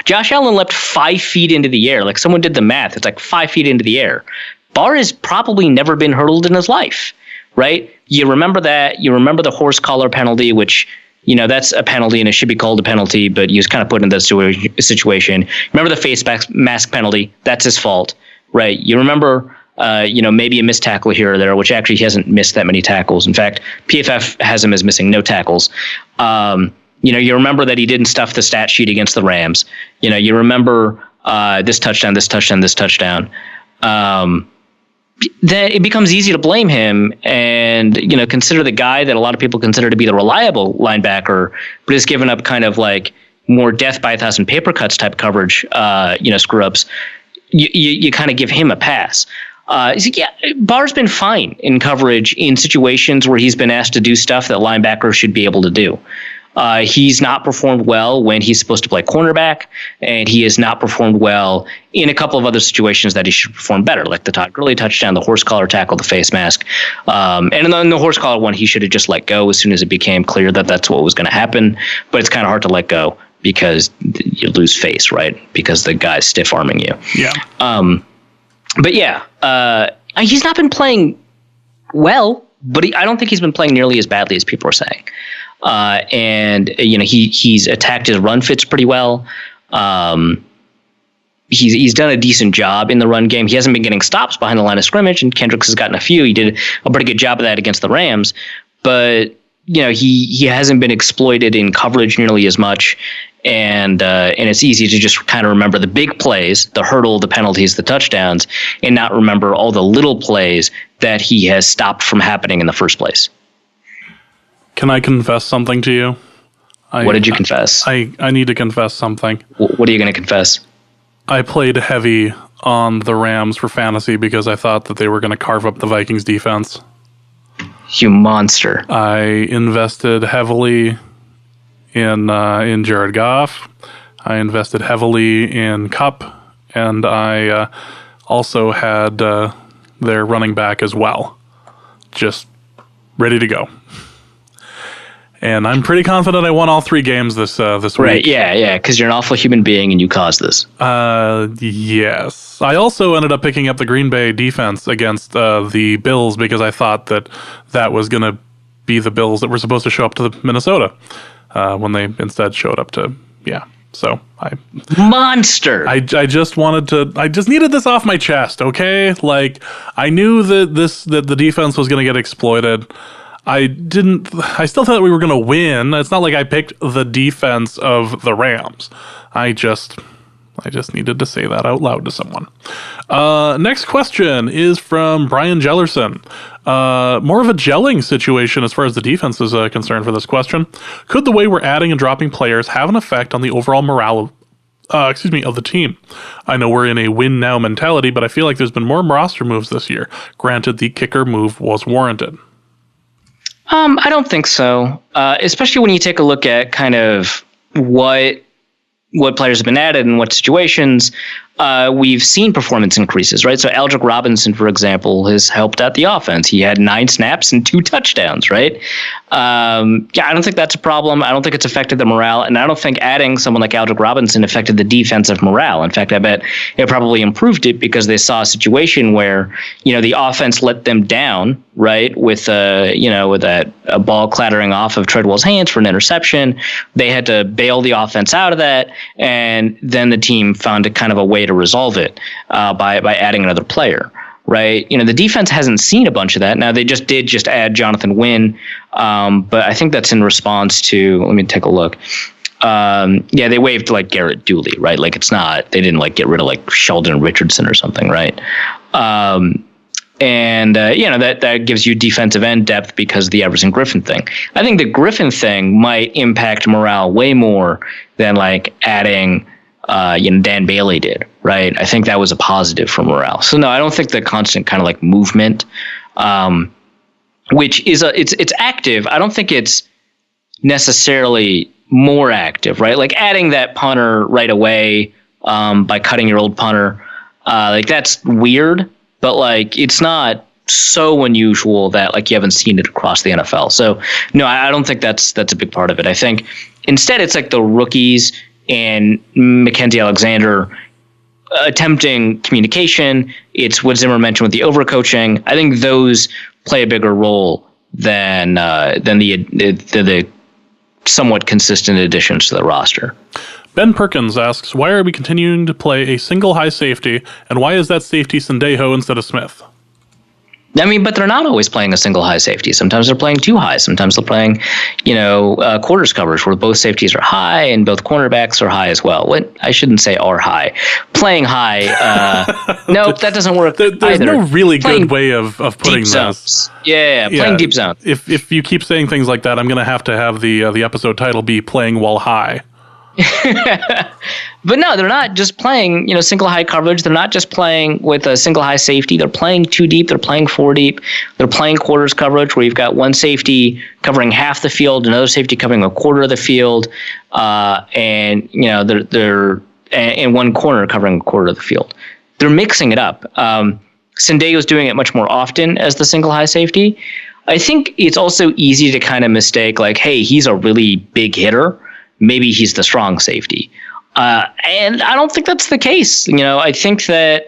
Josh Allen leapt 5 feet into the air. Like, someone did the math. It's 5 feet into the air. Barr has probably never been hurdled in his life, right? You remember that. You remember the horse collar penalty, which, that's a penalty and it should be called a penalty, but he was kind of put in that situation. Remember the face mask penalty? That's his fault, right? You remember, maybe a missed tackle here or there, which actually he hasn't missed that many tackles. In fact, PFF has him as missing no tackles. You remember that he didn't stuff the stat sheet against the Rams. You remember this touchdown. Then it becomes easy to blame him and, consider the guy that a lot of people consider to be the reliable linebacker, but has given up kind of more death by 1,000 paper cuts type coverage, screw ups. You kind of give him a pass. Barr's been fine in coverage in situations where he's been asked to do stuff that linebackers should be able to do. He's not performed well when he's supposed to play cornerback, and he has not performed well in a couple of other situations that he should perform better, like the Todd Gurley touchdown, the horse collar tackle, the face mask. And in the horse collar one, he should have just let go as soon as it became clear that that's what was going to happen. But it's kind of hard to let go because you lose face, right? Because the guy's stiff arming you. Yeah. But yeah, he's not been playing well, but I don't think he's been playing nearly as badly as people are saying. And he's attacked his run fits pretty well. He's done a decent job in the run game. He hasn't been getting stops behind the line of scrimmage, and Kendricks has gotten a few. He did a pretty good job of that against the Rams, but he hasn't been exploited in coverage nearly as much. And it's easy to just kind of remember the big plays, the hurdle, the penalties, the touchdowns, and not remember all the little plays that he has stopped from happening in the first place. Can I confess something to you? What did you confess? I need to confess something. What are you going to confess? I played heavy on the Rams for fantasy because I thought that they were going to carve up the Vikings defense. You monster. I invested heavily in Jared Goff. I invested heavily in Kupp, and I also had their running back as well, just ready to go. And I'm pretty confident I won all 3 games this week. Right, yeah, because you're an awful human being and you caused this. Yes. I also ended up picking up the Green Bay defense against the Bills because I thought that was going to be the Bills that were supposed to show up to Minnesota when they instead showed up to, yeah. So monster. I just needed this off my chest, okay? I knew that the defense was going to get exploited. I still thought we were going to win. It's not like I picked the defense of the Rams. I just needed to say that out loud to someone. Next question is from Brian Jellerson. More of a gelling situation as far as the defense is concerned for this question. Could the way we're adding and dropping players have an effect on the overall morale of the team? I know we're in a win now mentality, but I feel like there's been more roster moves this year. Granted, the kicker move was warranted. I don't think so. Especially when you take a look at kind of what players have been added and what situations. We've seen performance increases, right? So Aldrick Robinson, for example, has helped out the offense. He had 9 snaps and 2 touchdowns, right? I don't think that's a problem. I don't think it's affected the morale, and I don't think adding someone like Aldrick Robinson affected the defensive morale. In fact, I bet it probably improved it because they saw a situation where, the offense let them down, right? With a ball clattering off of Treadwell's hands for an interception. They had to bail the offense out of that, and then the team found a kind of a way to resolve it by adding another player, right? The defense hasn't seen a bunch of that. Now, they did add Jonathan Wynn, but I think that's in response to, let me take a look. They waived Garrett Dooley, right? They didn't get rid of Sheldon Richardson or something, right? That gives you defensive end depth because of the Everson Griffin thing. I think the Griffin thing might impact morale way more than adding Dan Bailey did, right? I think that was a positive for morale. So no, I don't think the constant kind of like movement, which is it's active. I don't think it's necessarily more active, right? Like adding that punter right away by cutting your old punter, like that's weird, but like it's not so unusual that like you haven't seen it across the NFL. So no, I don't think that's a big part of it. I think instead it's like the rookies and Mackenzie Alexander attempting communication. It's what Zimmer mentioned with the overcoaching. I think those play a bigger role than the somewhat consistent additions to the roster. Ben Perkins asks, why are we continuing to play a single high safety, and why is that safety Sendejo instead of Smith? I mean, but they're not always playing a single high safety. Sometimes they're playing two high. Sometimes they're playing, quarters coverage where both safeties are high and both cornerbacks are high as well. I shouldn't say are high. Playing high, nope, that doesn't work There's either. no really good way of putting deep zones. Yeah, playing deep zones. If you keep saying things like that, I'm going to have the episode title be Playing While High. But no, they're not just playing, single high coverage. They're not just playing with a single high safety. They're playing two deep. They're playing four deep. They're playing quarters coverage where you've got one safety covering half the field, another safety covering a quarter of the field, and one corner covering a quarter of the field. They're mixing it up. Sendejo's doing it much more often as the single high safety. I think it's also easy to kind of mistake like, hey, he's a really big hitter. Maybe he's the strong safety. And I don't think that's the case. I think that,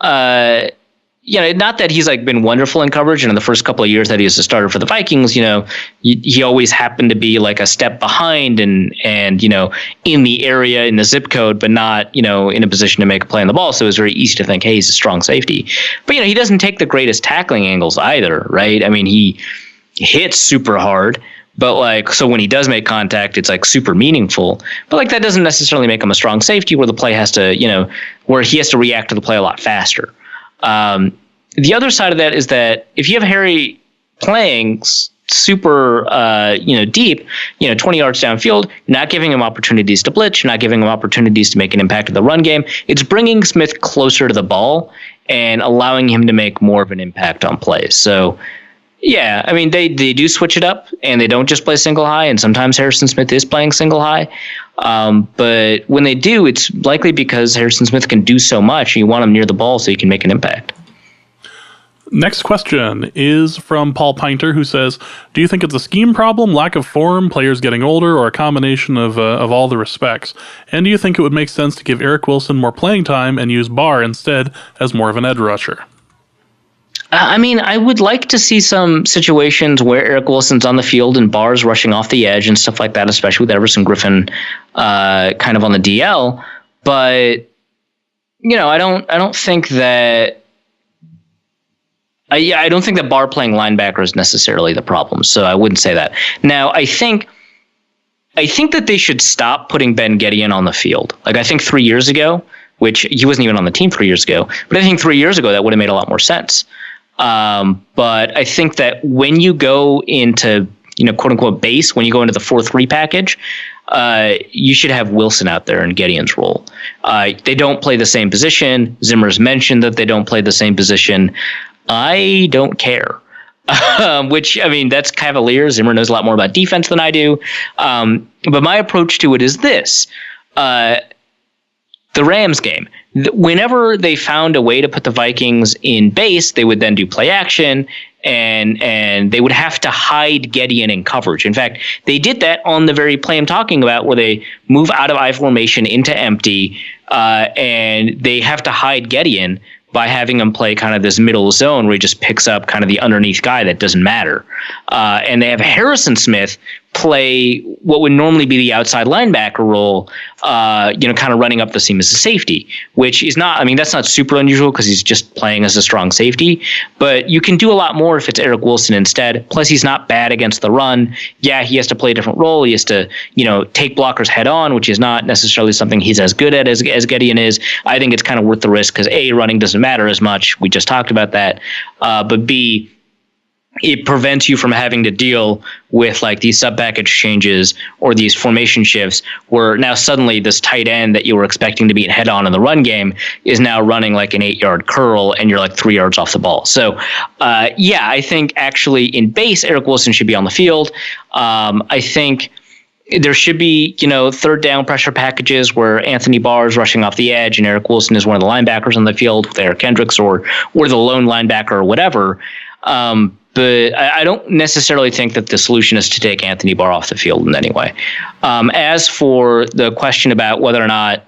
not that he's like been wonderful in coverage. And in the first couple of years that he was a starter for the Vikings, he always happened to be like a step behind and in the area, in the zip code, but not, in a position to make a play on the ball. So it was very easy to think, hey, he's a strong safety. But, he doesn't take the greatest tackling angles either, right? I mean, he hits super hard. But so when he does make contact, it's like super meaningful. But that doesn't necessarily make him a strong safety where the play has to, where he has to react to the play a lot faster. The other side of that is that if you have Harry playing super, deep, 20 yards downfield, you're not giving him opportunities to blitz. You're not giving him opportunities to make an impact in the run game. It's bringing Smith closer to the ball and allowing him to make more of an impact on plays. So, yeah, I mean, they do switch it up, and they don't just play single high, and sometimes Harrison Smith is playing single high. But when they do, it's likely because Harrison Smith can do so much, and you want him near the ball so he can make an impact. Next question is from Paul Pinter, who says, do you think it's a scheme problem, lack of form, players getting older, or a combination of all the respects? And do you think it would make sense to give Eric Wilson more playing time and use Barr instead as more of an edge rusher? I mean, I would like to see some situations where Eric Wilson's on the field and Barr's rushing off the edge and stuff like that, especially with Everson Griffin kind of on the DL. But I don't think that I don't think that Barr playing linebacker is necessarily the problem. So I wouldn't say that. Now, I think that they should stop putting Ben Gedeon on the field. I think 3 years ago, which he wasn't even on the team 3 years ago, but I think 3 years ago that would have made a lot more sense. But I think that when you go into, quote unquote base, when you go into the 4-3 package, you should have Wilson out there in Gedeon's role. They don't play the same position. Zimmer's mentioned that they don't play the same position. I don't care. Which, I mean, that's cavalier. Zimmer knows a lot more about defense than I do. But my approach to it is this. The Rams game, whenever they found a way to put the Vikings in base, they would then do play action and they would have to hide Gedeon in coverage. In fact, they did that on the very play I'm talking about where they move out of I formation into empty and they have to hide Gedeon by having him play kind of this middle zone where he just picks up kind of the underneath guy that doesn't matter. And they have Harrison Smith play what would normally be the outside linebacker role, kind of running up the seam as a safety, which is not, I mean, that's not super unusual because he's just playing as a strong safety, but you can do a lot more if it's Eric Wilson instead. Plus, he's not bad against the run. Yeah, he has to play a different role. He has to, take blockers head on, which is not necessarily something he's as good at as Gedeon is. I think it's kind of worth the risk because A, running doesn't matter as much. We just talked about that. But B, it prevents you from having to deal with like these sub package changes or these formation shifts where now suddenly this tight end that you were expecting to beat head on in the run game is now running like an 8-yard curl and you're like 3 yards off the ball. So I think actually in base, Eric Wilson should be on the field. I think there should be, third down pressure packages where Anthony Barr is rushing off the edge and Eric Wilson is one of the linebackers on the field with Eric Kendricks or the lone linebacker or whatever. But I don't necessarily think that the solution is to take Anthony Barr off the field in any way. As for the question about whether or not,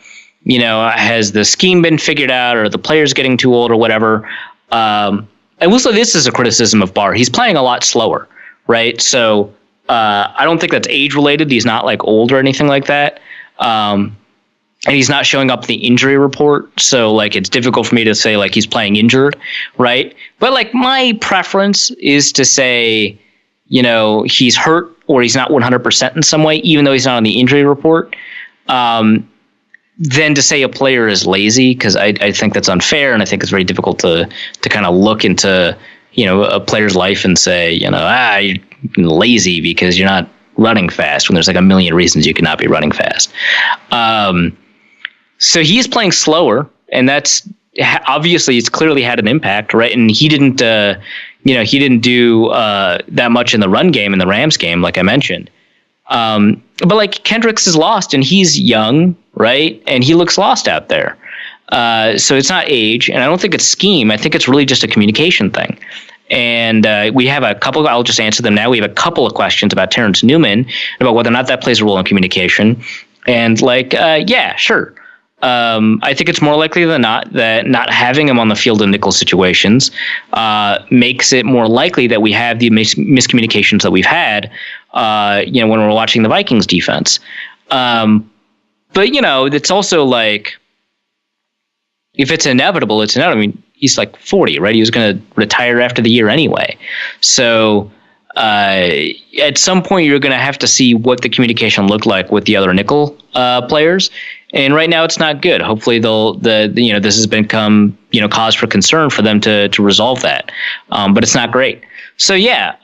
has the scheme been figured out or the players getting too old or whatever, I will say this is a criticism of Barr. He's playing a lot slower, right? So I don't think that's age related. He's not like old or anything like that. And he's not showing up in the injury report. So like, it's difficult for me to say like he's playing injured. Right. But like my preference is to say, he's hurt or he's not 100% in some way, even though he's not on the injury report. Than to say a player is lazy. Cause I think that's unfair. And I think it's very difficult to kind of look into, a player's life and say, you're lazy because you're not running fast when there's like a million reasons you could not be running fast. So he's playing slower, and that's obviously it's clearly had an impact, right? And he didn't, he didn't do that much in the run game in the Rams game, like I mentioned. But like Kendricks is lost, and he's young, right? And he looks lost out there. So it's not age, and I don't think it's scheme. I think it's really just a communication thing. And we have a couple. I'll just answer them now. We have a couple of questions about Terrence Newman about whether or not that plays a role in communication. And yeah, sure. I think it's more likely than not that not having him on the field in nickel situations makes it more likely that we have the miscommunications that we've had, when we're watching the Vikings defense. But, it's also like, if it's inevitable, it's inevitable. I mean, he's like 40, right? He was going to retire after the year anyway. So at some point, you're going to have to see what the communication looked like with the other nickel players. And right now, it's not good. Hopefully, this has become cause for concern for them to resolve that. But it's not great. So yeah,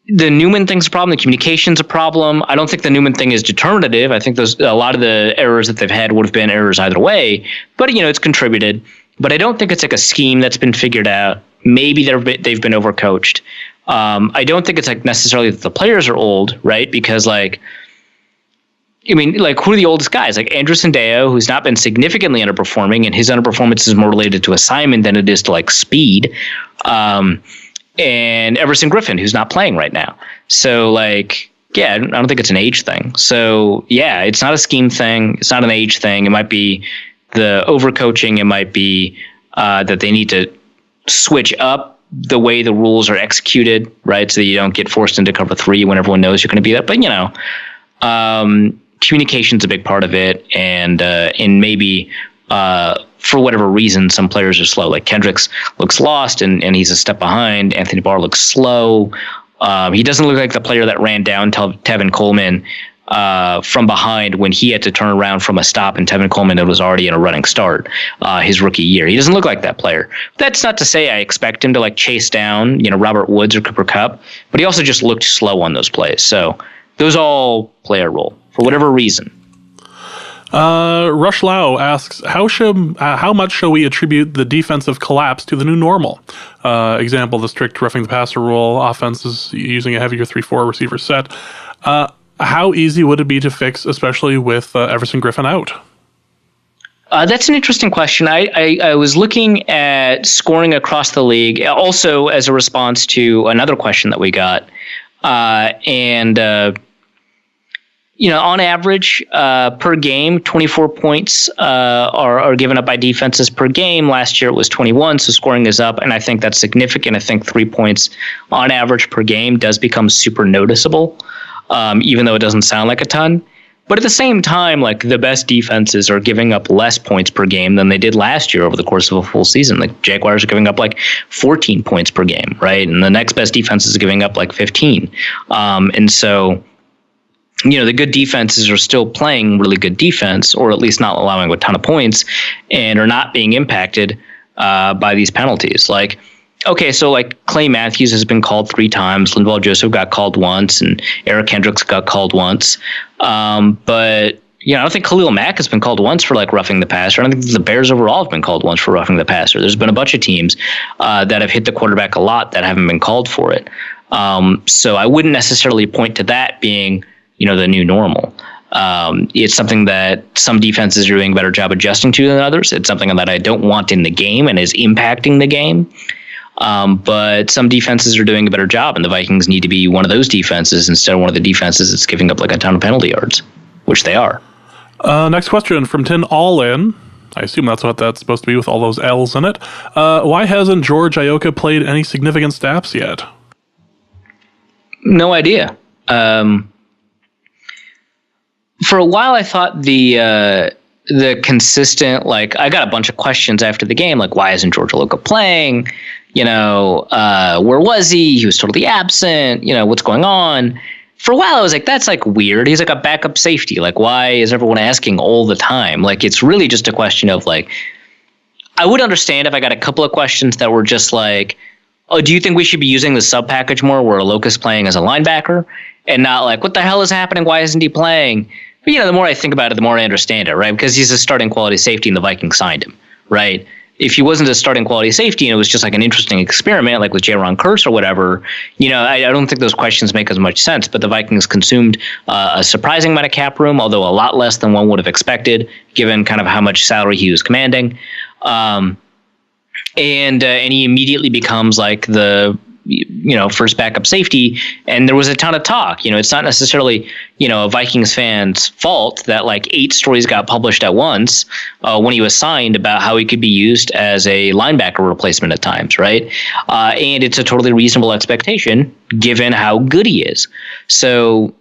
the Newman thing's a problem. The communication's a problem. I don't think the Newman thing is determinative. I think a lot of the errors that they've had would have been errors either way. But it's contributed. But I don't think it's like a scheme that's been figured out. Maybe they've been overcoached. I don't think it's like necessarily that the players are old, right? Because who are the oldest guys? Like Andrew Sandeo, who's not been significantly underperforming, and his underperformance is more related to assignment than it is to like speed. And Everson Griffin, who's not playing right now. So I don't think it's an age thing. So yeah, it's not a scheme thing. It's not an age thing. It might be the overcoaching. It might be that they need to switch up the way the rules are executed, right? So that you don't get forced into cover 3 when everyone knows you're going to be that. But communication's a big part of it, and maybe for whatever reason, some players are slow. Like Kendricks looks lost, and he's a step behind. Anthony Barr looks slow. He doesn't look like the player that ran down Tevin Coleman from behind when he had to turn around from a stop, and Tevin Coleman was already in a running start his rookie year. He doesn't look like that player. That's not to say I expect him to chase down Robert Woods or Cooper Kupp, but he also just looked slow on those plays. So those all play a role for whatever reason. Rush Lau asks, how much shall we attribute the defensive collapse to the new normal? Example, the strict roughing the passer rule, offenses using a heavier 3-4 receiver set. How easy would it be to fix, especially with Everson Griffin out? That's an interesting question. I was looking at scoring across the league, also as a response to another question that we got. On average, per game, 24 points are given up by defenses per game. Last year it was 21, so scoring is up, and I think that's significant. I think 3 points on average per game does become super noticeable, even though it doesn't sound like a ton. But at the same time, the best defenses are giving up less points per game than they did last year over the course of a full season. Like Jaguars are giving up 14 points per game, right? And the next best defense is giving up 15. And so, the good defenses are still playing really good defense, or at least not allowing a ton of points, and are not being impacted by these penalties. okay, so like Clay Matthews has been called 3 times. Linval Joseph got called once, and Eric Hendricks got called once. But I don't think Khalil Mack has been called once for like roughing the passer. I don't think the Bears overall have been called once for roughing the passer. There's been a bunch of teams that have hit the quarterback a lot that haven't been called for it. So I wouldn't necessarily point to that being, the new normal. It's something that some defenses are doing a better job adjusting to than others. It's something that I don't want in the game and is impacting the game. But some defenses are doing a better job, and the Vikings need to be one of those defenses instead of one of the defenses that's giving up like a ton of penalty yards, which they are. Next question from Tin All In. I assume that's what that's supposed to be with all those L's in it. Why hasn't George Iocca played any significant snaps yet? No idea. For a while, I thought the consistent, like, I got a bunch of questions after the game, like, why isn't George Iocca playing? Where was he? He was totally absent. What's going on? For a while, I was like, that's like weird. He's like a backup safety. Like, why is everyone asking all the time? Like, it's really just a question of like, I would understand if I got a couple of questions that were just like, oh, do you think we should be using the sub package more where Iocca's playing as a linebacker, and not like, what the hell is happening? Why isn't he playing? But, the more I think about it, the more I understand it, right? Because he's a starting quality safety and the Vikings signed him, right? If he wasn't a starting quality safety and it was just like an interesting experiment, like with Jaron Kearse or whatever, I don't think those questions make as much sense. But the Vikings consumed a surprising amount of cap room, although a lot less than one would have expected, given kind of how much salary he was commanding. And he immediately becomes like the first backup safety. And there was a ton of talk. It's not necessarily, a Vikings fan's fault that like 8 stories got published at once when he was signed about how he could be used as a linebacker replacement at times, right? And it's a totally reasonable expectation given how good he is. So,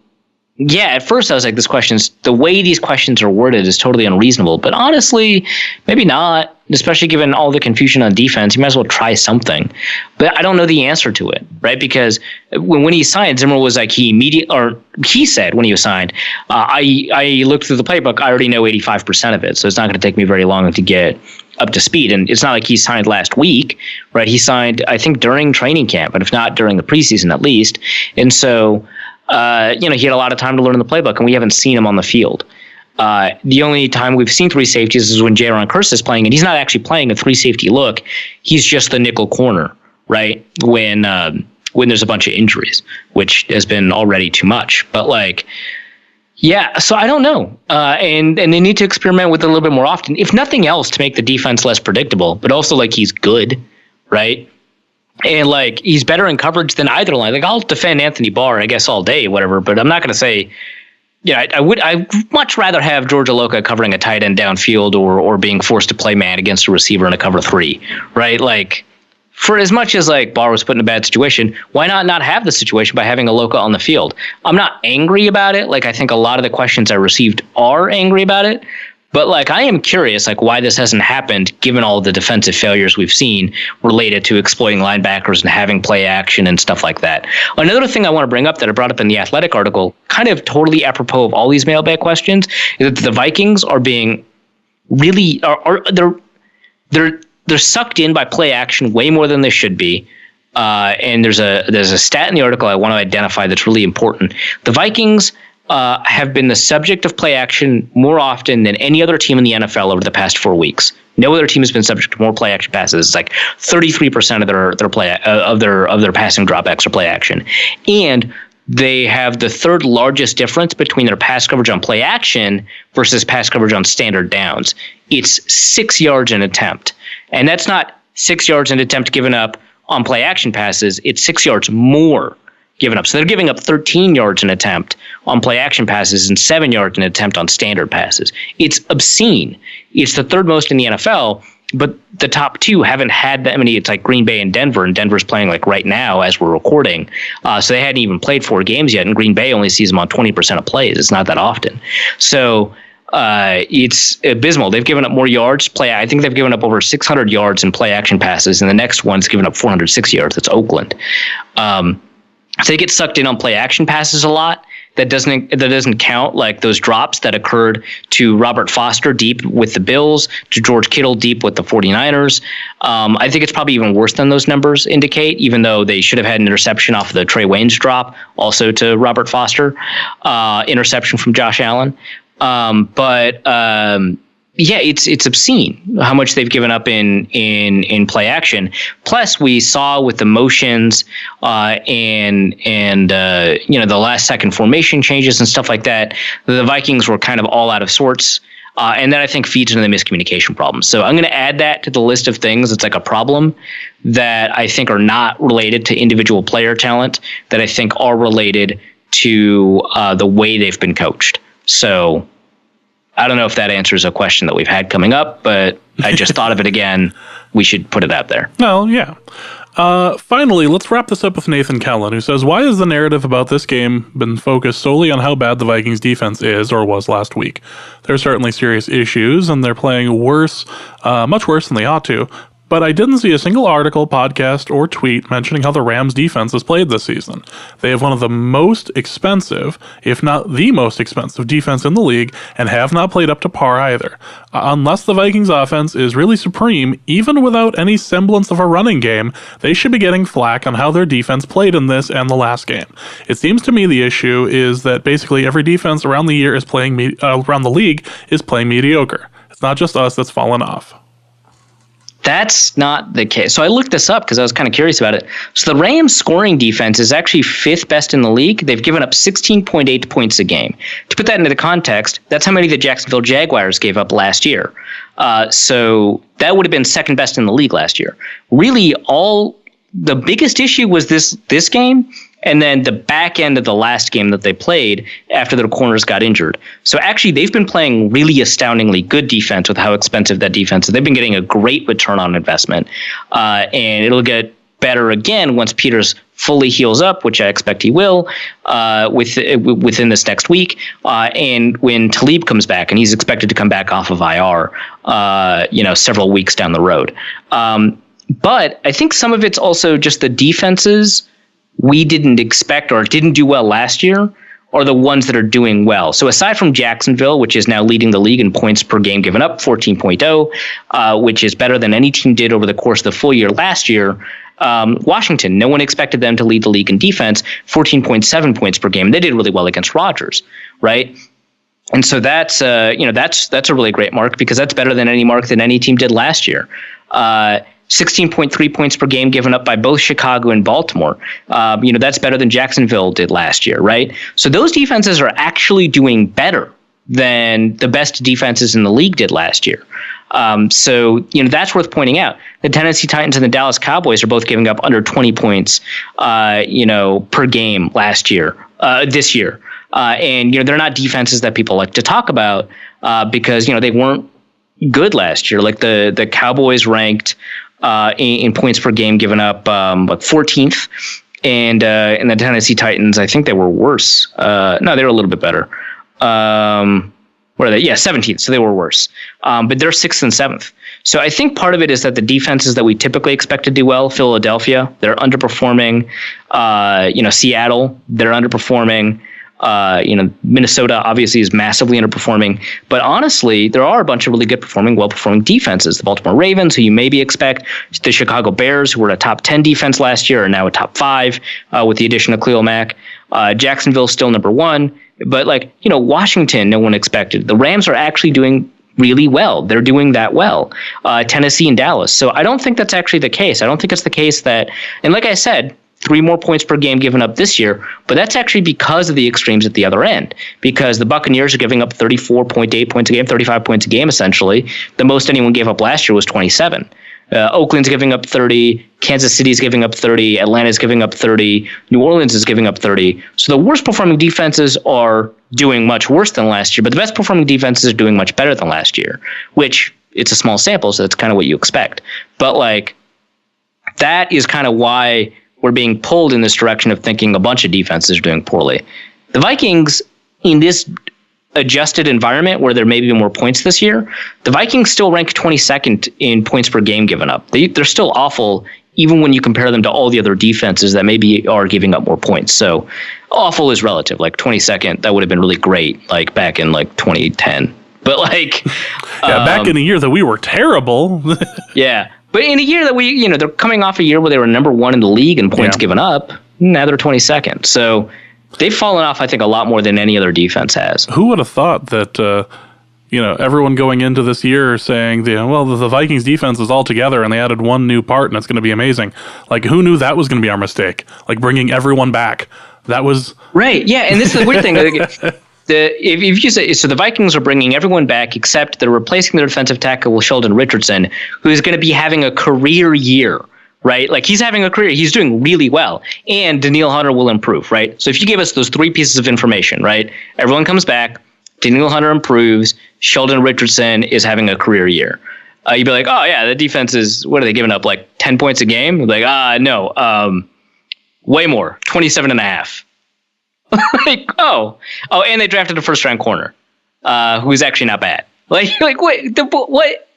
yeah, at first I was like, the way these questions are worded is totally unreasonable. But honestly, maybe not, especially given all the confusion on defense. You might as well try something. But I don't know the answer to it, right? Because when he signed, Zimmer was like, he said when he was signed, I looked through the playbook, I already know 85% of it. So it's not going to take me very long to get up to speed. And it's not like he signed last week, right? He signed, I think, during training camp, but if not during the preseason at least. And so he had a lot of time to learn the playbook, and we haven't seen him on the field. The only time we've seen 3 safeties is when Jaron Kearse is playing, and he's not actually playing a 3 safety look. He's just the nickel corner, right? When there's a bunch of injuries, which has been already too much. But like, yeah, so I don't know. And they need to experiment with it a little bit more often, if nothing else, to make the defense less predictable, but also like he's good, right? And like, he's better in coverage than either line. Like, I'll defend Anthony Barr, I guess, all day, whatever, but I'm not going to say, I'd much rather have George Iocca covering a tight end downfield or being forced to play man against a receiver in a cover 3, right? Like, for as much as like Barr was put in a bad situation, why not have the situation by having Iocca on the field? I'm not angry about it. Like, I think a lot of the questions I received are angry about it. But like, I am curious, like, why this hasn't happened, given all the defensive failures we've seen related to exploiting linebackers and having play action and stuff like that. Another thing I want to bring up that I brought up in the Athletic article, kind of totally apropos of all these mailbag questions, is that the Vikings are being really they're sucked in by play action way more than they should be. And there's a stat in the article I want to identify that's really important. The Vikings have been the subject of play action more often than any other team in the NFL over the past 4 weeks. No other team has been subject to more play action passes. It's like 33% of their play of their passing dropbacks are play action, and they have the 3rd largest difference between their pass coverage on play action versus pass coverage on standard downs. It's 6 yards an attempt, and that's not 6 yards an attempt given up on play action passes. It's 6 yards more given up. So they're giving up 13 yards an attempt on play action passes and 7 yards an attempt on standard passes. It's obscene. It's the 3rd most in the NFL, but the top 2 haven't had that many. It's like Green Bay and Denver's playing like right now as we're recording. So they hadn't even played 4 games yet, and Green Bay only sees them on 20% of plays. It's not that often. So it's abysmal. They've given up more yards. I think they've given up over 600 yards in play action passes, and the next one's given up 406 yards. That's Oakland. So they get sucked in on play action passes a lot. that doesn't count like those drops that occurred to Robert Foster deep with the Bills, to George Kittle deep with the 49ers. I think it's probably even worse than those numbers indicate, even though they should have had an interception off of the Trey Waynes drop, also to Robert Foster, interception from Josh Allen. Yeah, it's obscene how much they've given up in play action. Plus, we saw with the motions and the last second formation changes and stuff like that, the Vikings were kind of all out of sorts. And that I think feeds into the miscommunication problem. So I'm going to add that to the list of things. It's like a problem that I think are not related to individual player talent, that I think are related to the way they've been coached. So I don't know if that answers a question that we've had coming up, but I just thought of it again. We should put it out there. Well, yeah. Finally, let's wrap this up with Nathan Kellen, who says, why has the narrative about this game been focused solely on how bad the Vikings defense is or was last week? There are certainly serious issues, and they're playing worse, much worse than they ought to. But I didn't see a single article, podcast, or tweet mentioning how the Rams' defense has played this season. They have one of the most expensive, if not the most expensive, defense in the league, and have not played up to par either. Unless the Vikings' offense is really supreme, even without any semblance of a running game, they should be getting flack on how their defense played in this and the last game. It seems to me the issue is that basically every defense around the year is playing around the league is playing mediocre. It's not just us that's fallen off. That's not the case. So I looked this up because I was kind of curious about it. So the Rams scoring defense is actually 5th best in the league. They've given up 16.8 points a game. To put that into the context, that's how many the Jacksonville Jaguars gave up last year. So that would have been 2nd best in the league last year. Really, the biggest issue was this game, and then the back end of the last game that they played after their corners got injured. So actually, they've been playing really astoundingly good defense with how expensive that defense is. They've been getting a great return on investment. And it'll get better again once Peters fully heals up, which I expect he will, within this next week. And when Talib comes back, and he's expected to come back off of IR, several weeks down the road. But I think some of it's also just the defenses we didn't expect or didn't do well last year are the ones that are doing well. So aside from Jacksonville, which is now leading the league in points per game given up, 14.0, which is better than any team did over the course of the full year last year, Washington, no one expected them to lead the league in defense, 14.7 points per game. They did really well against Rodgers, right? And so that's a really great mark because that's better than any mark that any team did last year. 16.3 points per game given up by both Chicago and Baltimore. That's better than Jacksonville did last year, right? So those defenses are actually doing better than the best defenses in the league did last year. So that's worth pointing out. The Tennessee Titans and the Dallas Cowboys are both giving up under 20 points, per game this year. And they're not defenses that people like to talk about because they weren't good last year. Like the Cowboys ranked in points per game given up 14th, and the Tennessee Titans, I think they were worse. No, they were a little bit better. What are they? Yeah, 17th. So they were worse. But they're 6th and 7th. So I think part of it is that the defenses that we typically expect to do well, Philadelphia, they're underperforming. Seattle, they're underperforming. Minnesota obviously is massively underperforming, but honestly, there are a bunch of really good well-performing defenses. The Baltimore Ravens, who you maybe expect, the Chicago Bears, who were a top 10 defense last year, are now a top 5 with the addition of Khalil Mack. Jacksonville still number 1, but Washington, no one expected. The Rams are actually doing really well. They're doing that well. Tennessee and Dallas. So I don't think that's actually the case. I don't think it's the case that, and like I said, 3 more points per game given up this year, but that's actually because of the extremes at the other end, because the Buccaneers are giving up 34.8 points a game, 35 points a game, essentially. The most anyone gave up last year was 27. Oakland's giving up 30, Kansas City's giving up 30, Atlanta's giving up 30, New Orleans is giving up 30. So the worst performing defenses are doing much worse than last year, but the best performing defenses are doing much better than last year, which it's a small sample, so that's kind of what you expect. But that is kind of why we're being pulled in this direction of thinking a bunch of defenses are doing poorly. The Vikings, in this adjusted environment where there may be more points this year, the Vikings still rank 22nd in points per game given up. They're still awful even when you compare them to all the other defenses that maybe are giving up more points. So awful is relative. Like 22nd, that would have been really great, like back in like 2010. But like, back in a year that we were terrible. Yeah. But in a year that they're coming off a year where they were number 1 in the league in points given up. Now they're 22nd. So they've fallen off, I think, a lot more than any other defense has. Who would have thought that, everyone going into this year saying, the Vikings defense is all together and they added one new part and it's going to be amazing. Like, who knew that was going to be our mistake? Like, bringing everyone back. That was... Right, yeah, and this is the weird thing. If you say, so the Vikings are bringing everyone back except they're replacing their defensive tackle with Sheldon Richardson, who is going to be having a career year, right? Like, he's having a career. He's doing really well. And Danielle Hunter will improve, right? So if you give us those 3 pieces of information, right? Everyone comes back. Danielle Hunter improves. Sheldon Richardson is having a career year. You'd be like, oh, yeah, the defense is, what are they giving up, like 10 points a game? Like, no, way more, 27 and a half. Like, and they drafted a first-round corner who's actually not bad. Like wait, what?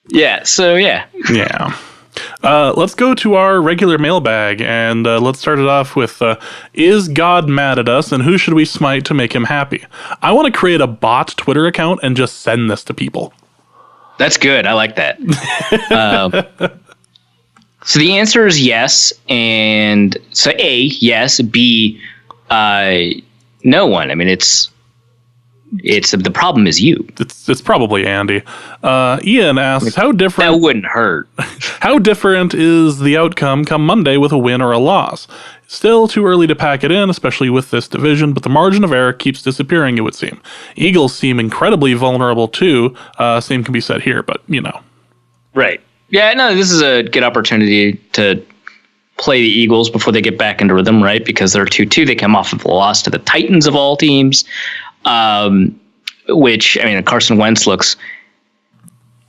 Yeah, so, yeah. Yeah. Let's go to our regular mailbag, and let's start it off with, is God mad at us, and who should we smite to make him happy? I want to create a bot Twitter account and just send this to people. That's good. I like that. So the answer is yes, and so A, yes, B, no one. I mean, it's the problem is you. It's probably Andy. Ian asks, how different... That wouldn't hurt. How different is the outcome come Monday with a win or a loss? Still too early to pack it in, especially with this division, but the margin of error keeps disappearing, it would seem. Eagles seem incredibly vulnerable too. Same can be said here, but Right. Yeah, no, this is a good opportunity to play the Eagles before they get back into rhythm, right? Because they're 2-2. They come off of a loss to the Titans of all teams, which, I mean, Carson Wentz looks...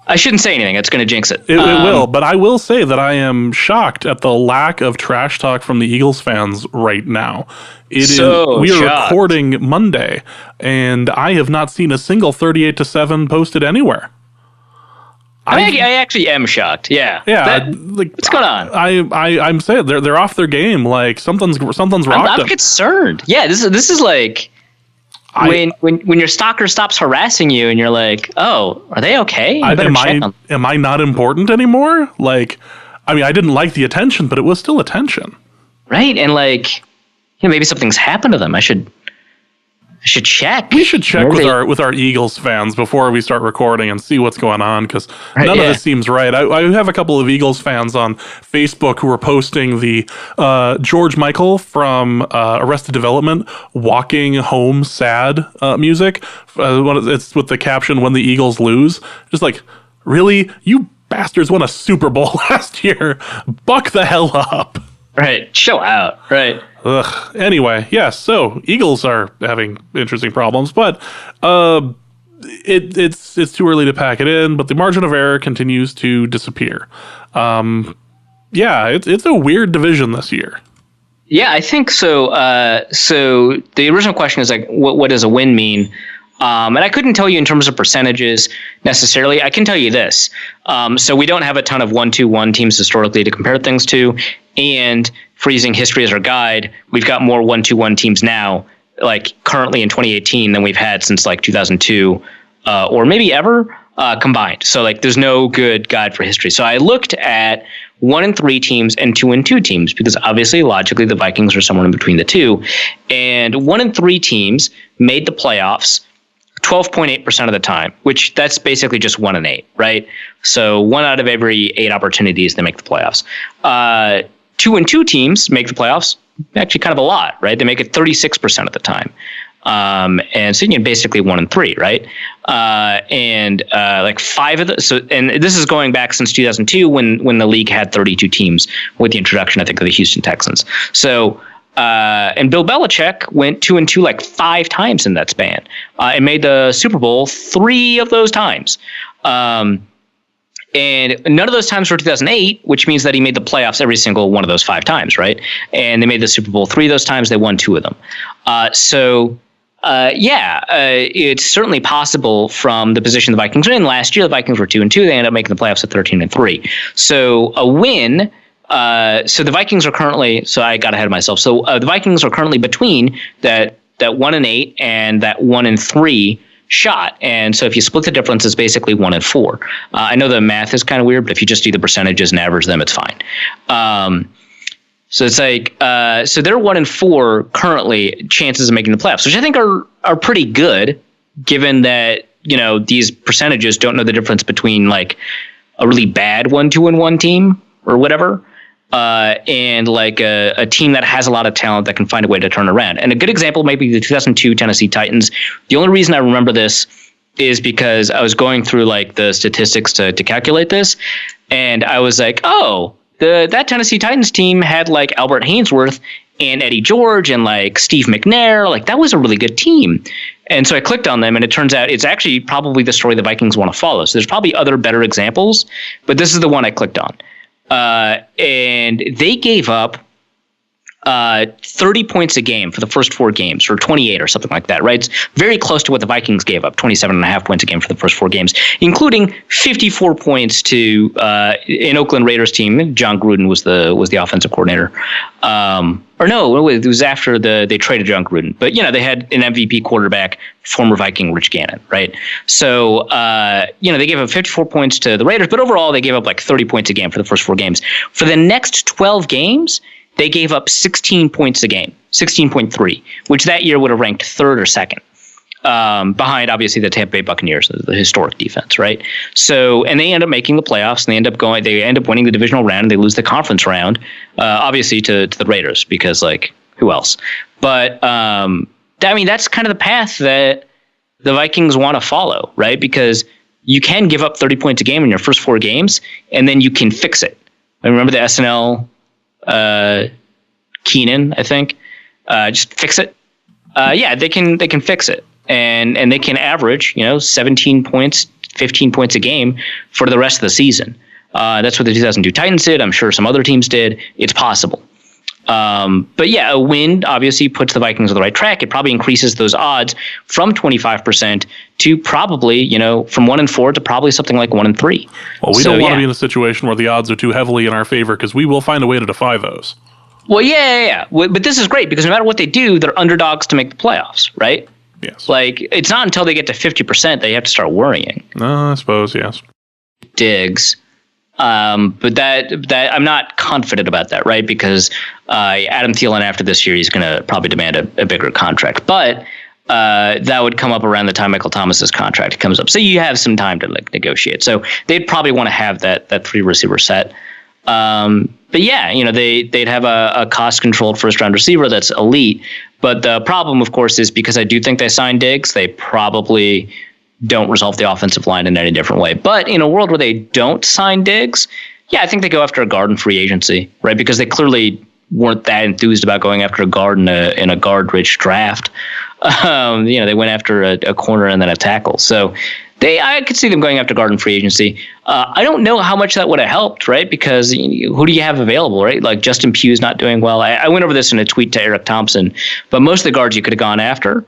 I shouldn't say anything. It's going to jinx it. It will, but I will say that I am shocked at the lack of trash talk from the Eagles fans right now. We are recording Monday, and I have not seen a single 38-7 posted anywhere. I actually am shocked. Yeah. Yeah. What's going on? I'm saying they're off their game. Like something's rocked them. I'm concerned. Yeah. This is like when your stalker stops harassing you and you're like, oh, are they okay? Am I not important anymore? Like, I mean, I didn't like the attention, but it was still attention. Right. And like, maybe something's happened to them. I should check. We should check with our Eagles fans before we start recording and see what's going on, because none of this seems right. I have a couple of Eagles fans on Facebook who are posting the George Michael from Arrested Development walking home sad music. It's with the caption, "When the Eagles lose." Just like, really? You bastards won a Super Bowl last year. Buck the hell up. Right. Chill out. Right. Ugh. Anyway, yes. So Eagles are having interesting problems, but it's too early to pack it in. But the margin of error continues to disappear. It's a weird division this year. Yeah, I think so. So the original question is like, what does a win mean? And I couldn't tell you in terms of percentages necessarily. I can tell you this. So we don't have a ton of 1-2-1 teams historically to compare things to. And for using history as our guide, we've got more 1-2-1 teams now, like currently in 2018, than we've had since like 2002 or maybe ever combined. So like there's no good guide for history. So I looked at 1-3 teams and 2-2 teams, because obviously logically the Vikings are somewhere in between the two. And 1-3 teams made the playoffs 12.8% of the time, which that's basically just 1-8, right? So 1 out of every 8 opportunities they make the playoffs. 2-2 teams make the playoffs actually kind of a lot, right? They make it 36% of the time. And so basically 1-3, right? Like 5 of the, and this is going back since 2002 when the league had 32 teams with the introduction, I think, of the Houston Texans. So, and Bill Belichick went 2-2 like 5 times in that span, and made the Super Bowl 3 of those times. And none of those times were 2008, which means that he made the playoffs every single one of those 5 times, right? And they made the Super Bowl 3 of those times. They won 2 of them. So It's certainly possible from the position the Vikings were in. Last year, the Vikings were 2-2. They ended up making the playoffs at 13-3. So a win. So the Vikings are currently. So I got ahead of myself. So the Vikings are currently between that 1-8 and that 1-3 shot. And so if you split the difference, it's basically 1-4. I know the math is kind of weird, but if you just do the percentages and average them, it's fine. So it's like, so they're 1-4 currently, chances of making the playoffs, which I think are pretty good, given that, these percentages don't know the difference between like a really bad 1-2-1 team or whatever, and like a team that has a lot of talent that can find a way to turn around. And a good example might be the 2002 Tennessee Titans. The only reason I remember this is because I was going through like the statistics to calculate this, and I was like, oh. That Tennessee Titans team had like Albert Haynesworth and Eddie George and like Steve McNair. Like that was a really good team. And so I clicked on them, and it turns out it's actually probably the story the Vikings want to follow. So there's probably other better examples, but this is the one I clicked on. And they gave up 30 points a game for the first 4 games, or 28 or something like that, right? It's very close to what the Vikings gave up, 27.5 points a game for the first 4 games, including 54 points to an Oakland Raiders team. John Gruden was the offensive coordinator. Or no, it was after they traded John Gruden. But, they had an MVP quarterback, former Viking Rich Gannon, right? So, they gave up 54 points to the Raiders, but overall they gave up like 30 points a game for the first 4 games. For the next 12 games, they gave up 16 points a game, 16.3, which that year would have ranked 3rd or 2nd, behind obviously the Tampa Bay Buccaneers, the historic defense, right? So, and they end up making the playoffs, and they end up winning the divisional round, and they lose the conference round, obviously to the Raiders, because like who else? But that's kind of the path that the Vikings want to follow, right? Because you can give up 30 points a game in your first 4 games, and then you can fix it. I remember the SNL. Keenan, I think, just fix it. They can fix it, and they can average 17 points, 15 points a game for the rest of the season. That's what the 2002 Titans did. I'm sure some other teams did. It's possible. But a win obviously puts the Vikings on the right track. It probably increases those odds from 25% to probably, from 1-4 to probably something like 1-3. Well, we don't want to be in a situation where the odds are too heavily in our favor, because we will find a way to defy those. Well, yeah. But this is great, because no matter what they do, they're underdogs to make the playoffs, right? Yes. Like, it's not until they get to 50% that you have to start worrying. I suppose, yes. Diggs. But that I'm not confident about that, right? Because Adam Thielen after this year, he's going to probably demand a bigger contract. But that would come up around the time Michael Thomas's contract comes up. So you have some time to like negotiate. So they'd probably want to have that 3 receiver set. But they'd have a cost controlled first round receiver that's elite. But the problem, of course, is because I do think they signed Diggs, they probably don't resolve the offensive line in any different way. But in a world where they don't sign Diggs, I think they go after a guard in free agency, right? Because they clearly weren't that enthused about going after a guard in a guard-rich draft. They went after a corner and then a tackle. So I could see them going after guard in free agency. I don't know how much that would have helped, right? Because who do you have available, right? Like Justin Pugh's not doing well. I went over this in a tweet to Eric Thompson, but most of the guards you could have gone after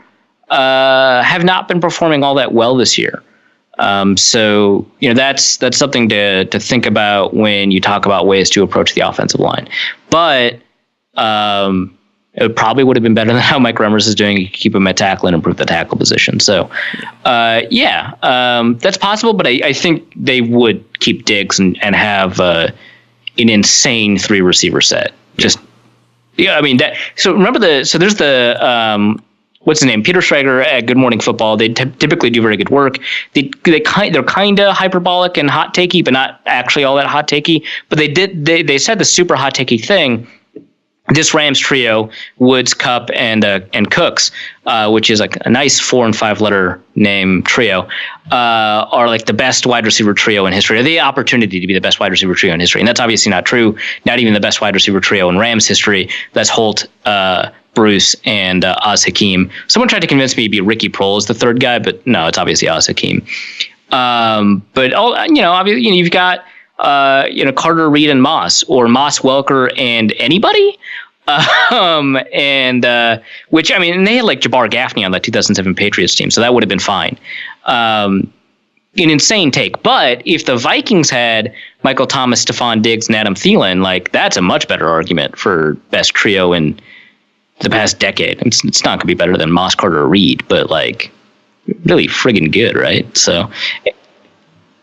have not been performing all that well this year. So that's something to think about when you talk about ways to approach the offensive line. But it probably would have been better than how Mike Remmers is doing. You keep him at tackle and improve the tackle position. So that's possible. But I think they would keep Diggs and have an insane 3 receiver set. So remember there's the. What's his name? Peter Schrager at Good Morning Football. They typically do very good work. They're kind of hyperbolic and hot takey, but not actually all that hot takey. But they said the super hot takey thing. This Rams trio, Woods, Kupp, and Cooks, which is like a nice 4 and 5 letter name trio, are like the best wide receiver trio in history, or the opportunity to be the best wide receiver trio in history. And that's obviously not true. Not even the best wide receiver trio in Rams history. That's Holt, Bruce, and Oz Hakeem. Someone tried to convince me it'd be Ricky Prohl as the 3rd guy, but no, it's obviously Oz Hakeem. But obviously, you've got Carter, Reed, and Moss, or Moss, Welker, and anybody. Which, I mean, and they had like Jabbar Gaffney on that 2007 Patriots team, so that would have been fine. An insane take. But if the Vikings had Michael Thomas, Stephon Diggs, and Adam Thielen, like, that's a much better argument for best trio in the past decade. It's not going to be better than Moss, Carter, or Reed, but like, really friggin' good, right? So,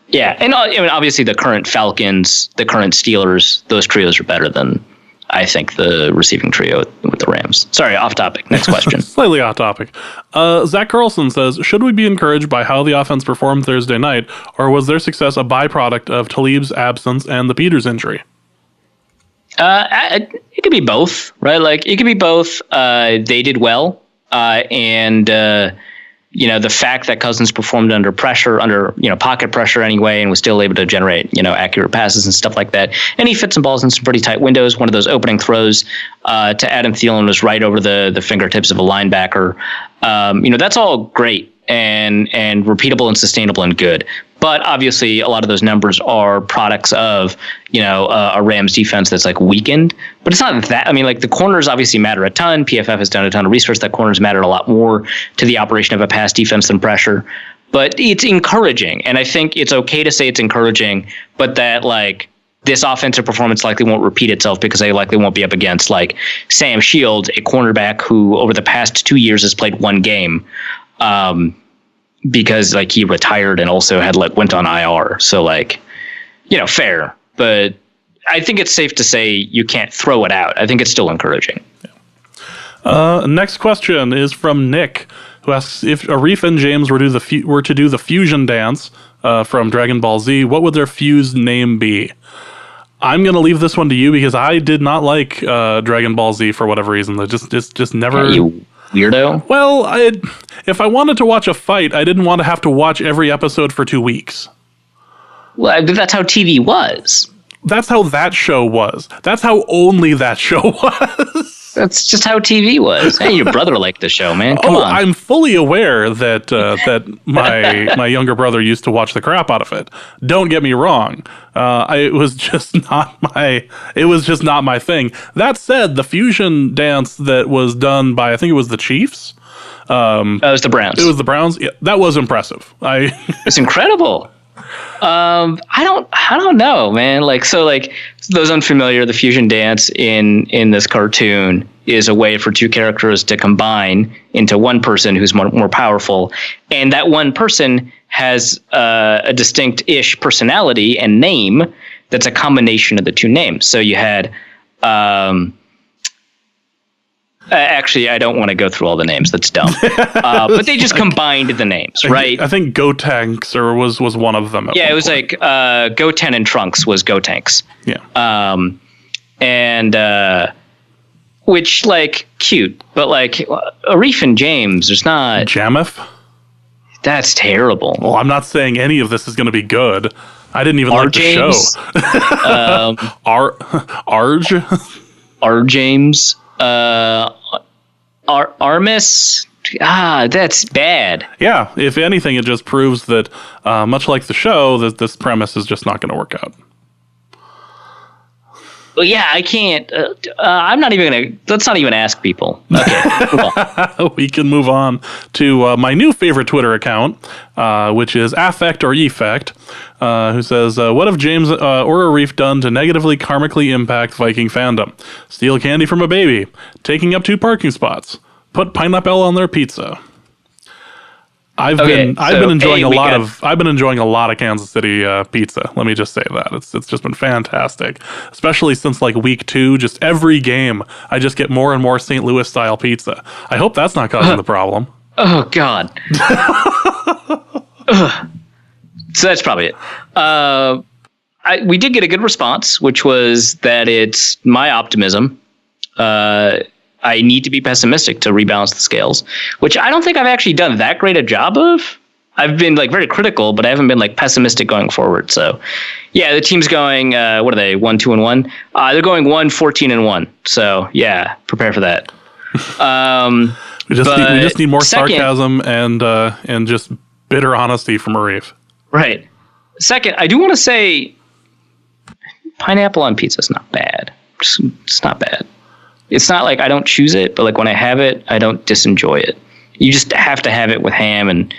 yeah. And I mean, obviously the current Falcons, the current Steelers, those trios are better than, I think, the receiving trio with the Rams. Sorry, off topic. Next question. Slightly off topic. Zach Carlson says, should we be encouraged by how the offense performed Thursday night, or was their success a byproduct of Talib's absence and the Peters injury? It could be both, right? Like, it could be both. They did well, and the fact that Cousins performed under pressure, under pocket pressure anyway, and was still able to generate accurate passes and stuff like that. And he fit some balls in some pretty tight windows. One of those opening throws to Adam Thielen was right over the fingertips of a linebacker. That's all great and repeatable and sustainable and good. But obviously, a lot of those numbers are products of a Rams defense that's like weakened. But it's not that. I mean, like, the corners obviously matter a ton. PFF has done a ton of research that corners matter a lot more to the operation of a pass defense than pressure. But it's encouraging, and I think it's okay to say it's encouraging. But that, like, this offensive performance likely won't repeat itself because they likely won't be up against like Sam Shields, a cornerback who over the past 2 years has played one game. Because like he retired and also had went on IR. So fair, but I think it's safe to say you can't throw it out. I think it's still encouraging. Yeah. Next question is from Nick, who asks, if Arif and James were to do the fusion dance from Dragon Ball Z, what would their fused name be? I'm going to leave this one to you because I did not like Dragon Ball Z for whatever reason. They just never... Yeah, you weirdo. Well, if I wanted to watch a fight, I didn't want to have to watch every episode for 2 weeks. Well, that's how TV was. That's how that show was. That's how only that show was. That's just how TV was. Hey, your brother liked the show, man. Come on. I'm fully aware that that my younger brother used to watch the crap out of it. Don't get me wrong. It was just not my thing. That said, the fusion dance that was done by, I think it was the Chiefs. It was the Browns. It was the Browns. Yeah, that was impressive. It's incredible. I don't know, man. Those unfamiliar, the fusion dance in this cartoon is a way for two characters to combine into one person who's more powerful, and that one person has a distinct-ish personality and name that's a combination of the two names. So you had. Actually, I don't want to go through all the names. That's dumb. But they just combined the names, right? I think Gotenks was one of them. Yeah, it was like Goten and Trunks was Gotenks. Yeah. Which, like, cute. But, like, Arif and James, there's not... Jameth? That's terrible. Well, I'm not saying any of this is going to be good. I didn't even like James? The show. Arj? R. James... Armis, that's bad. Yeah, if anything, it just proves that, much like the show, that this premise is just not going to work out. Well, yeah, I can't. I'm not even going to. Let's not even ask people. Okay, move on. We can move on to my new favorite Twitter account, which is Affect or Effect, who says, what have James or Arif done to negatively karmically impact Viking fandom? Steal candy from a baby, taking up 2 parking spots, put pineapple on their pizza. I've been enjoying a lot of Kansas City pizza. Let me just say that it's just been fantastic, especially since like week 2. Just every game, I just get more and more St. Louis style pizza. I hope that's not causing the problem. Oh God. So that's probably it. We did get a good response, which was that it's my optimism. I need to be pessimistic to rebalance the scales, which I don't think I've actually done that great a job of. I've been like very critical, but I haven't been like pessimistic going forward. So yeah, the team's going, what are they? 1-2-1. They're going 1-14-1. So yeah, prepare for that. We just need more sarcasm and just bitter honesty from Arif. Right. Second, I do want to say pineapple on pizza is not bad. It's not bad. It's not like I don't choose it, but like when I have it, I don't disenjoy it. You just have to have it with ham and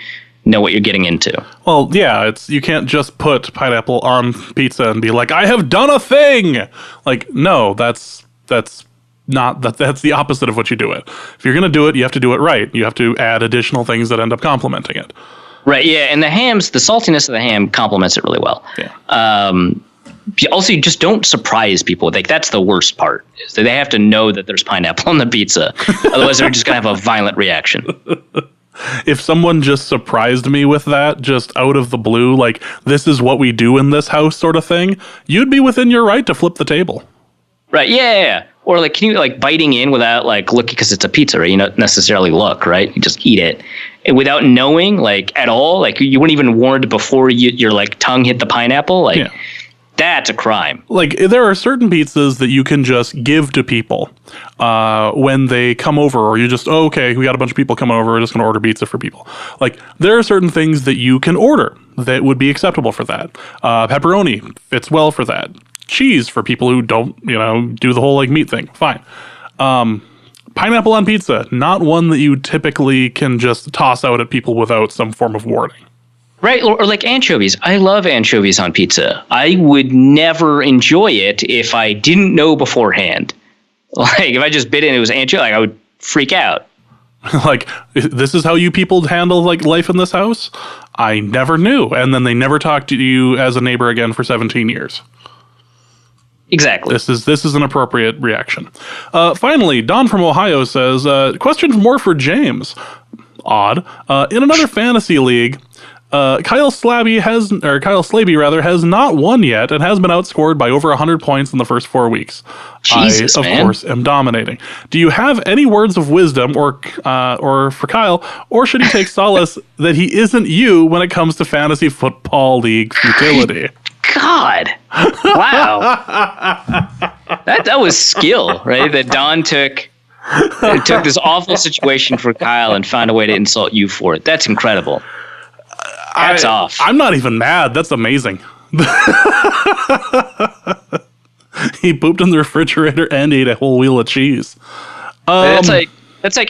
know what you're getting into. Well, yeah, you can't just put pineapple on pizza and be like, I have done a thing. Like, no, that's the opposite of what you do it. If you're going to do it, you have to do it right. You have to add additional things that end up complementing it. Right, yeah, and the saltiness of the ham complements it really well. Yeah. Also, you just don't surprise people. Like, that's the worst part. Is that they have to know that there's pineapple on the pizza. Otherwise, they're just going to have a violent reaction. If someone just surprised me with that, just out of the blue, like, this is what we do in this house sort of thing, you'd be within your right to flip the table. Right, yeah. Or, like, can you, like, biting in without, like, looking, because it's a pizza, right? You don't necessarily look, right? You just eat it. And without knowing, like, at all, like, you weren't even warned before your, like, tongue hit the pineapple, like... Yeah. That's a crime. Like, there are certain pizzas that you can just give to people when they come over, or you just, okay, we got a bunch of people coming over, we're just going to order pizza for people. Like, there are certain things that you can order that would be acceptable for that. Pepperoni fits well for that. Cheese for people who don't, do the whole, like, meat thing. Fine. Pineapple on pizza, not one that you typically can just toss out at people without some form of warning. Right, or like anchovies. I love anchovies on pizza. I would never enjoy it if I didn't know beforehand. Like, if I just bit it and it was anchovy, like, I would freak out. Like, this is how you people handle, like, life in this house? I never knew. And then they never talked to you as a neighbor again for 17 years. Exactly. This is an appropriate reaction. Finally, Don from Ohio says, question more for James. Odd. In another fantasy league... Kyle Slaby has not won yet and has been outscored by over 100 points in the first 4 weeks. Jesus, I, of course, am dominating. Do you have any words of wisdom or for Kyle, or should he take solace that he isn't you when it comes to fantasy football league futility? God. Wow. that was skill, right? That Don took this awful situation for Kyle and found a way to insult you for it. That's incredible. Hats off. I'm not even mad. That's amazing. He pooped in the refrigerator and ate a whole wheel of cheese. That's like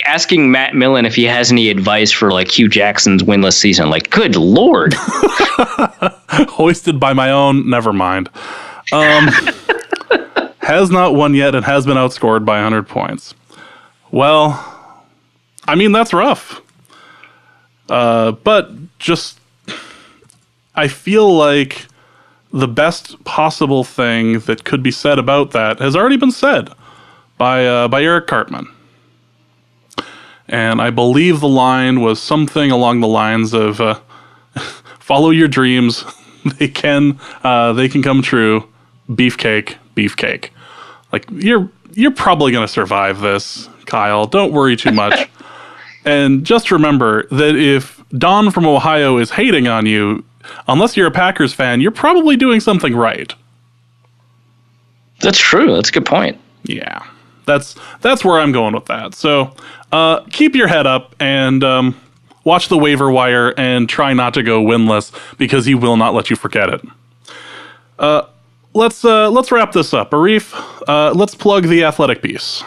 asking Matt Millen if he has any advice for, like, Hugh Jackson's winless season. Like, good Lord. Hoisted by my own. Never mind. Has not won yet and has been outscored by 100 points. Well, I mean, that's rough. But just... I feel like the best possible thing that could be said about that has already been said by Eric Cartman. And I believe the line was something along the lines of, follow your dreams. They can come true. Beefcake, beefcake. Like, you're probably going to survive this, Kyle. Don't worry too much. And just remember that if Don from Ohio is hating on you, unless you're a Packers fan, you're probably doing something right. That's true. That's a good point. Yeah. That's where I'm going with that. So keep your head up and watch the waiver wire and try not to go winless because he will not let you forget it. Let's wrap this up. Arif, let's plug the athletic piece.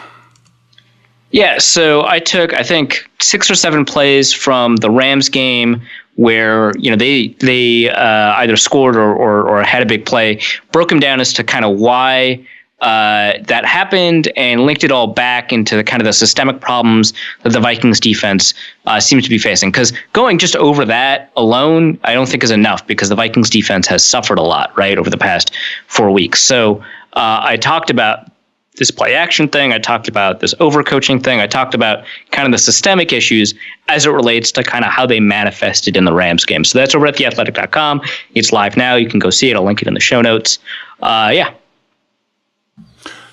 Yeah, so I took, I think, 6 or 7 plays from the Rams game where, they either scored or had a big play, broke them down as to kind of why that happened and linked it all back into the kind of the systemic problems that the Vikings defense seems to be facing. Because going just over that alone, I don't think is enough because the Vikings defense has suffered a lot, right, over the past 4 weeks. So I talked about this play action thing. I talked about this overcoaching thing. I talked about kind of the systemic issues as it relates to kind of how they manifested in the Rams game. So that's over at theathletic.com. It's live now. You can go see it. I'll link it in the show notes. Yeah.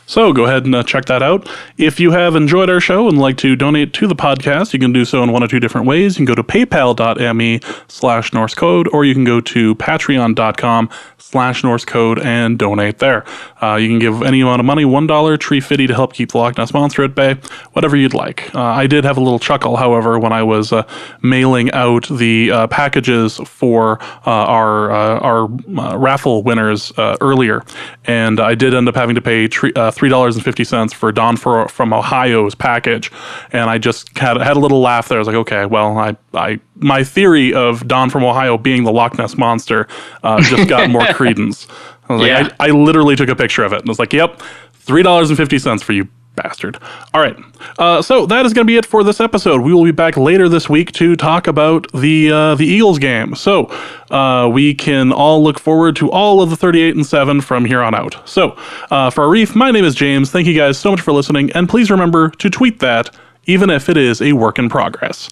So go ahead and check that out. If you have enjoyed our show and like to donate to the podcast, you can do so in one of 2 different ways. You can go to paypal.me/Norse Code, or you can go to patreon.com/Norse Code and donate there. You can give any amount of money, $1, tree fitty to help keep the Loch Ness Monster at bay, whatever you'd like. I did have a little chuckle, however, when I was mailing out the packages for our raffle winners earlier, and I did end up having to pay $3.50 for Don from Ohio's package, and I just had a little laugh there. I was like, okay, well, my theory of Don from Ohio being the Loch Ness Monster just got more credence. I was like, I literally took a picture of it and was like, yep, $3.50 for you, bastard. All right. So that is going to be it for this episode. We will be back later this week to talk about the Eagles game. So we can all look forward to all of the 38-7 from here on out. So for Arif, my name is James. Thank you guys so much for listening. And please remember to tweet that, even if it is a work in progress.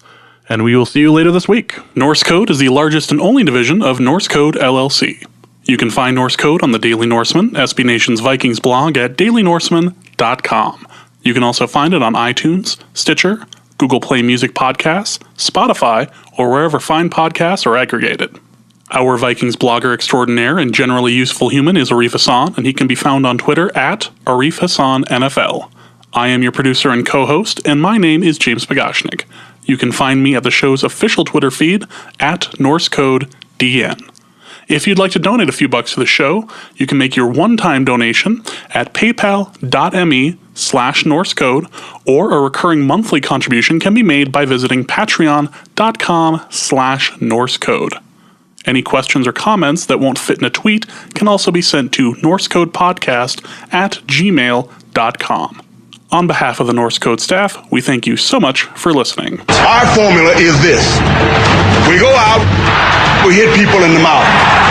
And we will see you later this week. Norse Code is the largest and only division of Norse Code LLC. You can find Norse Code on the Daily Norseman, SB Nation's Vikings blog at dailynorseman.com. You can also find it on iTunes, Stitcher, Google Play Music Podcasts, Spotify, or wherever fine podcasts are aggregated. Our Vikings blogger extraordinaire and generally useful human is Arif Hassan, and he can be found on Twitter at Arif Hassan NFL. I am your producer and co-host, and my name is James Pagashnik. You can find me at the show's official Twitter feed at Norse Code DN. If you'd like to donate a few bucks to the show, you can make your one-time donation at paypal.me/NorseCode, or a recurring monthly contribution can be made by visiting patreon.com/NorseCode. Any questions or comments that won't fit in a tweet can also be sent to norsecodepodcast@gmail.com. On behalf of the Norse Code staff, we thank you so much for listening. Our formula is this. We go out, we hit people in the mouth.